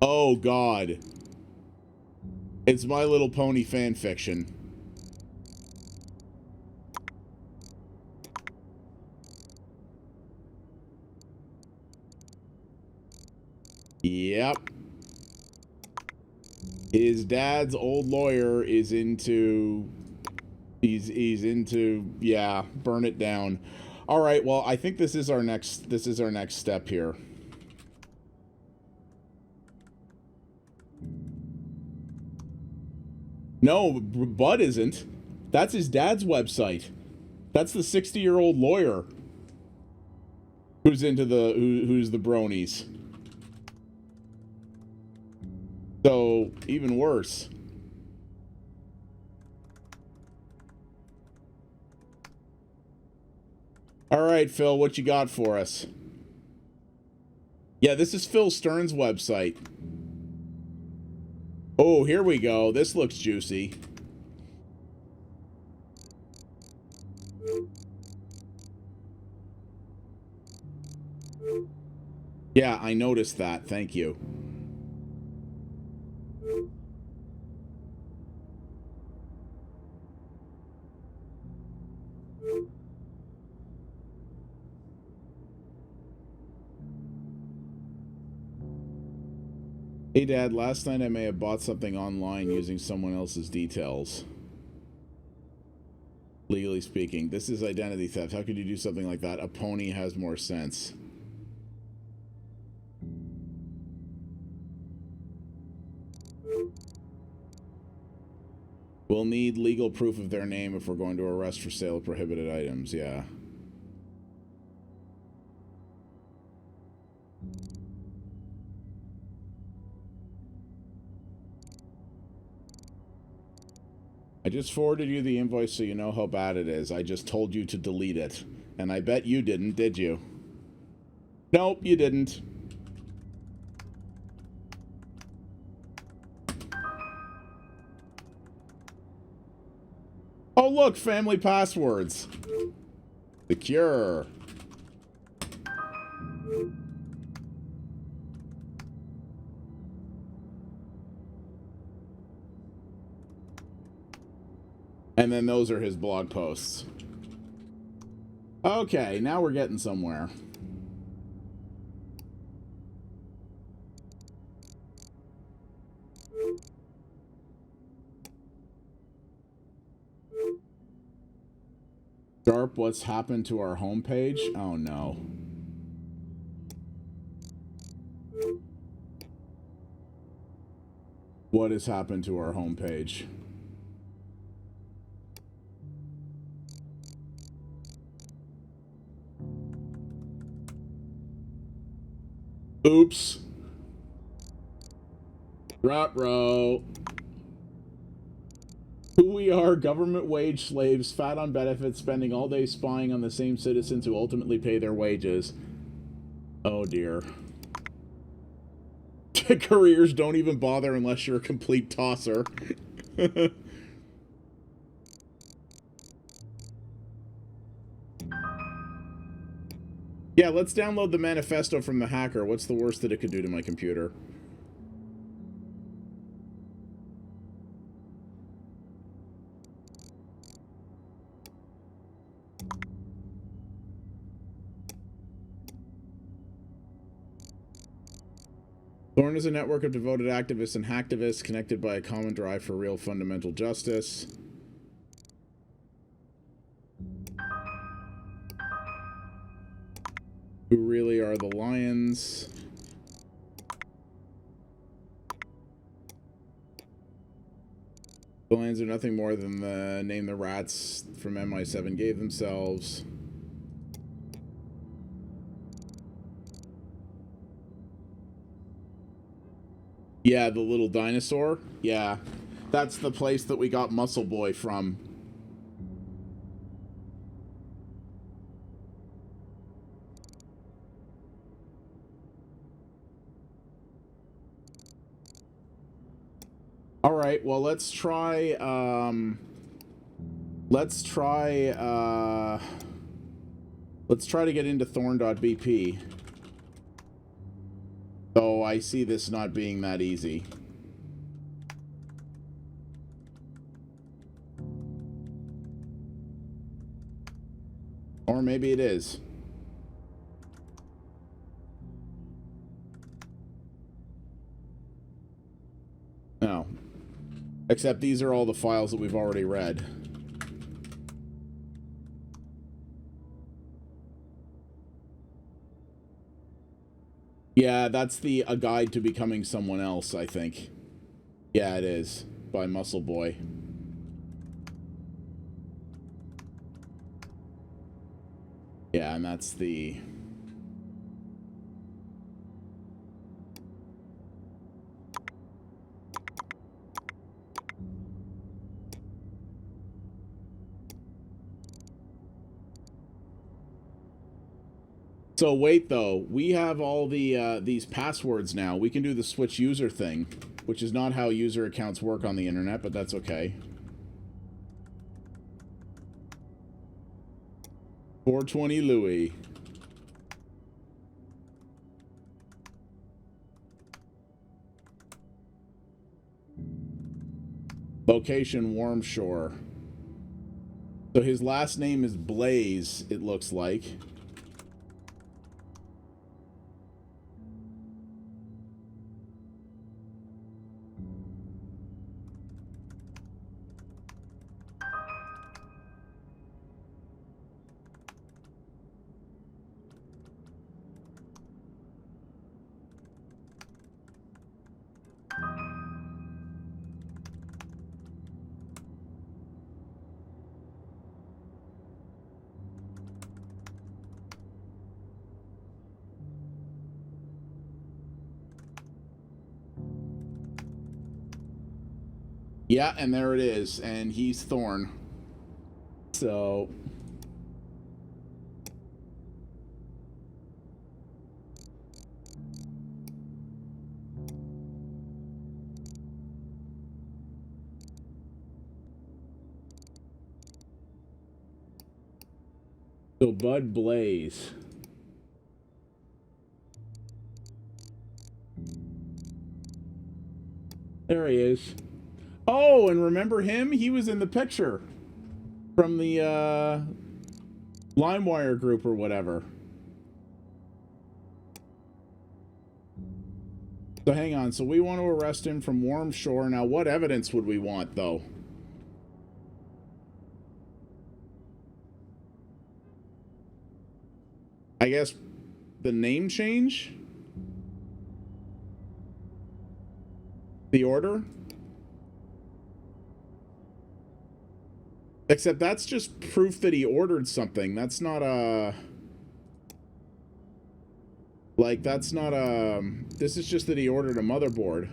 Oh, God. It's My Little Pony fan fiction. Yep. His dad's old lawyer is into... He's into... Yeah, burn it down. All right, well, I think this is our next step here. No, Bud isn't. That's his dad's website. That's the 60-year-old lawyer who's into who's the bronies. So, even worse. All right, Phil, what you got for us? Yeah, this is Phil Stern's website. Oh, here we go. This looks juicy. Yeah, I noticed that. Thank you. Hey, Dad, last night I may have bought something online using someone else's details. Legally speaking, this is identity theft. How could you do something like that? A pony has more sense. We'll need legal proof of their name if we're going to arrest for sale of prohibited items, yeah. I just forwarded you the invoice so you know how bad it is. I just told you to delete it. And I bet you didn't, did you? Nope, you didn't. Oh, look, family passwords. Secure. And then those are his blog posts. Okay, now we're getting somewhere. Sharp, what's happened to our homepage? Oh no. What has happened to our homepage? Oops. Ruh-roh. Who we are, government wage slaves, fat on benefits, spending all day spying on the same citizens who ultimately pay their wages. Oh dear. Careers don't even bother unless you're a complete tosser. Yeah, let's download the manifesto from the hacker. What's the worst that it could do to my computer? Thorn is a network of devoted activists and hacktivists connected by a common drive for real fundamental justice. Who really are the lions? The lions are nothing more than the name the rats from MI7 gave themselves. Yeah, the little dinosaur. Yeah, that's the place that we got Muscle Boy from. All right, well, let's try to get into thorn.bp. Oh, I see this not being that easy. Or maybe it is. No. Except these are all the files that we've already read. Yeah, that's A Guide to Becoming Someone Else, I think. Yeah, it is. By Muscle Boy. Yeah, and that's the... So wait, though. We have all the these passwords now. We can do the switch user thing, which is not how user accounts work on the internet, but that's okay. 420 Louis. Location, Warm Shore. So his last name is Blaze, it looks like. Yeah, and there it is, and he's Thorn. So... So Bud Blaze. There he is. Oh, and remember him? He was in the picture from the LimeWire group or whatever. So hang on. So we want to arrest him from Warm Shore. Now, what evidence would we want, though? I guess the name change? The order? Except that's just proof that he ordered something. That's not a... Like, that's not a... This is just that he ordered a motherboard.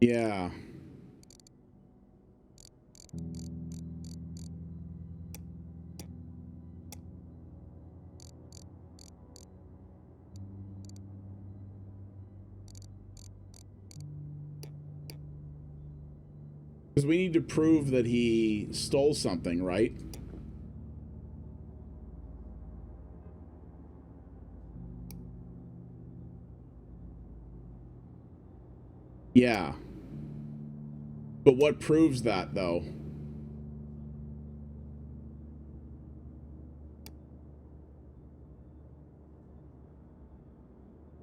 Yeah. Because we need to prove that he stole something, right? Yeah. But what proves that, though?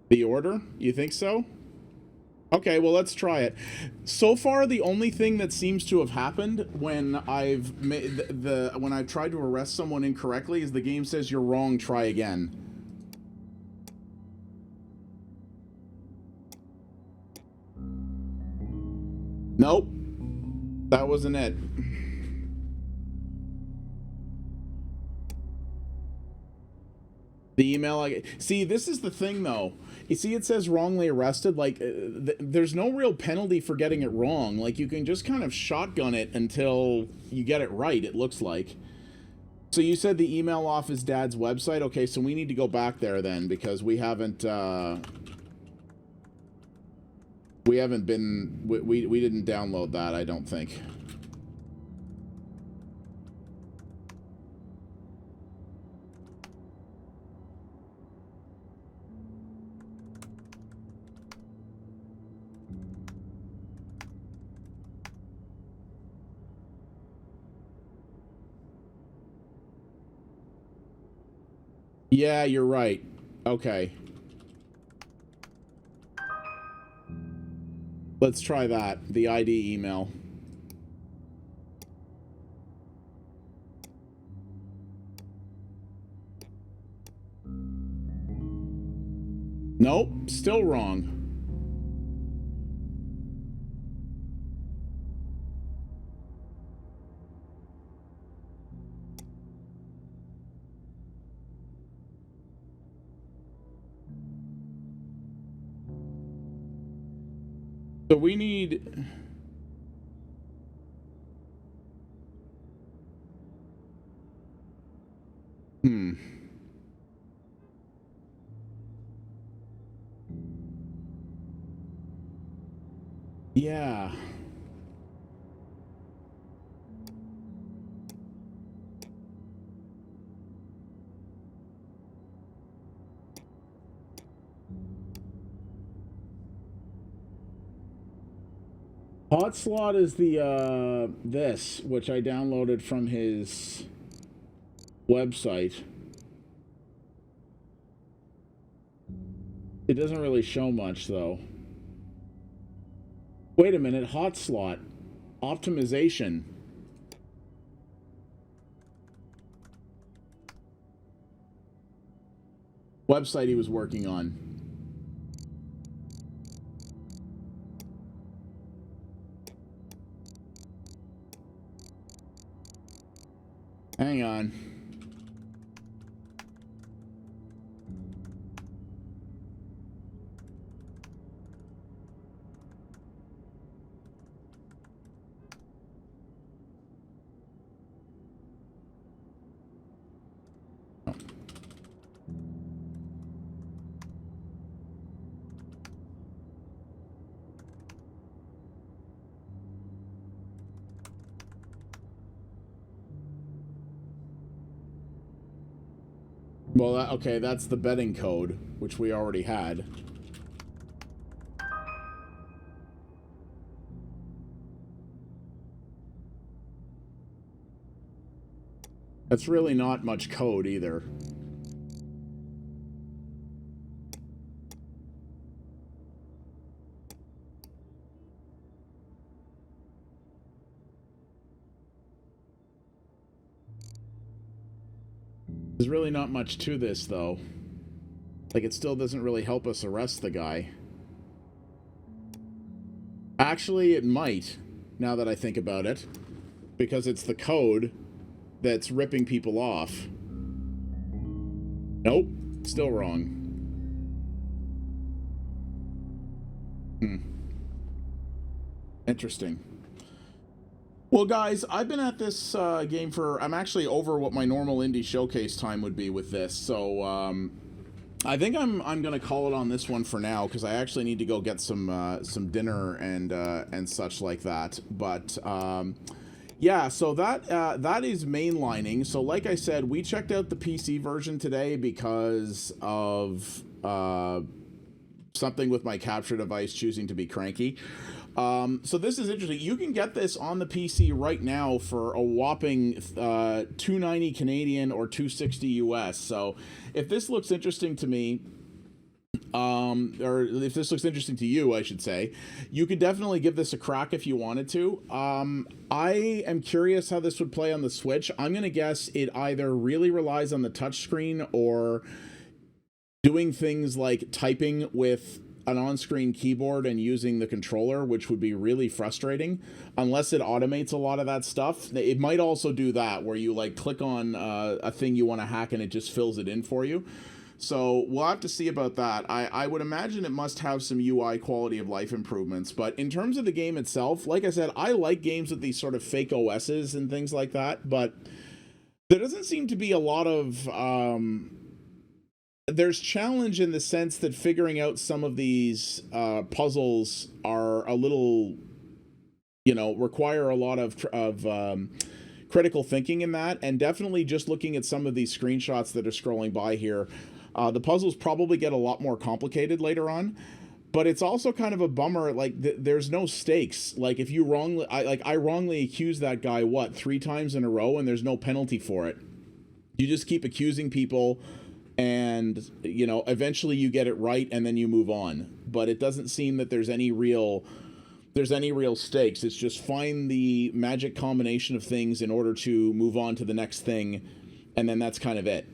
The order? You think so? Okay, well, let's try it. So far, the only thing that seems to have happened when I've made when I've tried to arrest someone incorrectly is the game says you're wrong, try again. Nope. That wasn't it. The email I see. This is the thing, though. You see, it says wrongly arrested. Like, there's no real penalty for getting it wrong. Like, you can just kind of shotgun it until you get it right. It looks like. So you said the email off his dad's website. Okay, so we need to go back there then because we haven't been. We didn't download that. I don't think. Yeah, you're right. Okay. Let's try that. The ID email. Nope, still wrong. So we need... Yeah. Hotslot is the, this, which I downloaded from his website. It doesn't really show much, though. Wait a minute, Hotslot. Optimization. Website he was working on. Hang on. Well, okay, that's the betting code, which we already had. That's really not much code either. There's really not much to this, though. Like, it still doesn't really help us arrest the guy. Actually, it might, now that I think about it, because it's the code that's ripping people off. Nope, still wrong. Interesting. Well, guys, I've been at this game for... I'm actually over what my normal indie showcase time would be with this, so I think I'm gonna call it on this one for now, because I actually need to go get some dinner and such like that. But yeah, so that is Mainlining. So like I said, we checked out the PC version today because of something with my capture device choosing to be cranky. So this is interesting. You can get this on the PC right now for a whopping $290 Canadian or $260 US. So if this looks interesting to me, or if this looks interesting to you, I should say, you could definitely give this a crack if you wanted to. I am curious how this would play on the Switch. I'm going to guess it either really relies on the touchscreen or doing things like typing with an on-screen keyboard and using the controller, which would be really frustrating unless it automates a lot of that stuff. It might also do that where you like click on a thing you want to hack and it just fills it in for you. So we'll have to see about that. I would imagine it must have some UI quality of life improvements, but in terms of the game itself, like I said, I like games with these sort of fake OSs and things like that, but there doesn't seem to be a lot of there's challenge in the sense that figuring out some of these puzzles are a little, you know, require a lot of critical thinking in that, and definitely just looking at some of these screenshots that are scrolling by here, the puzzles probably get a lot more complicated later on. But it's also kind of a bummer, like, there's no stakes. Like, if you wrongly, I wrongly accuse that guy, what, 3 times in a row, and there's no penalty for it. You just keep accusing people, and, you know, eventually you get it right, and then you move on. But it doesn't seem that there's any real stakes. It's just find the magic combination of things in order to move on to the next thing, and then that's kind of it.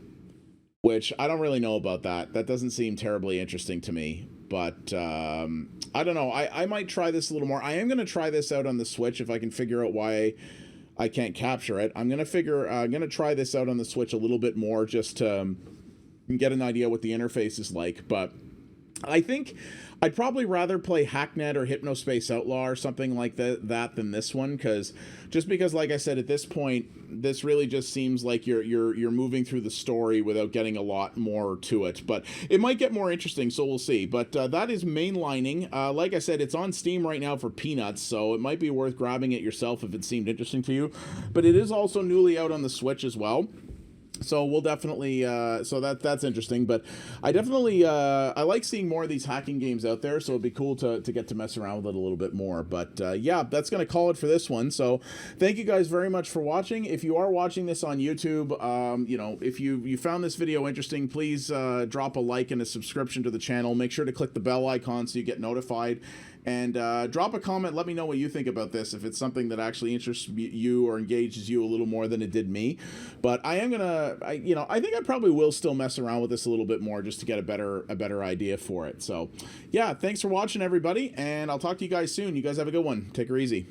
Which, I don't really know about that. That doesn't seem terribly interesting to me. But, I don't know. I might try this a little more. I am going to try this out on the Switch if I can figure out why I can't capture it. I'm going to try this out on the Switch a little bit more just to get an idea what the interface is like. But I think I'd probably rather play Hacknet or Hypnospace Outlaw or something like that than this one, because like I said, at this point, this really just seems like you're moving through the story without getting a lot more to it. But it might get more interesting, so we'll see. But that is Mainlining. Like I said, it's on Steam right now for peanuts, so it might be worth grabbing it yourself if it seemed interesting to you. But it is also newly out on the Switch as well. So we'll definitely, so that's interesting, but I definitely, I like seeing more of these hacking games out there, so it'd be cool to get to mess around with it a little bit more. But yeah, that's going to call it for this one. So thank you guys very much for watching. If you are watching this on YouTube, you know, if you found this video interesting, please drop a like and a subscription to the channel. Make sure to click the bell icon so you get notified. And drop a comment. Let me know what you think about this, if it's something that actually interests you or engages you a little more than it did me. But I am gonna, I think I probably will still mess around with this a little bit more just to get a better idea for it. So, yeah, thanks for watching, everybody, and I'll talk to you guys soon. You guys have a good one. Take her easy.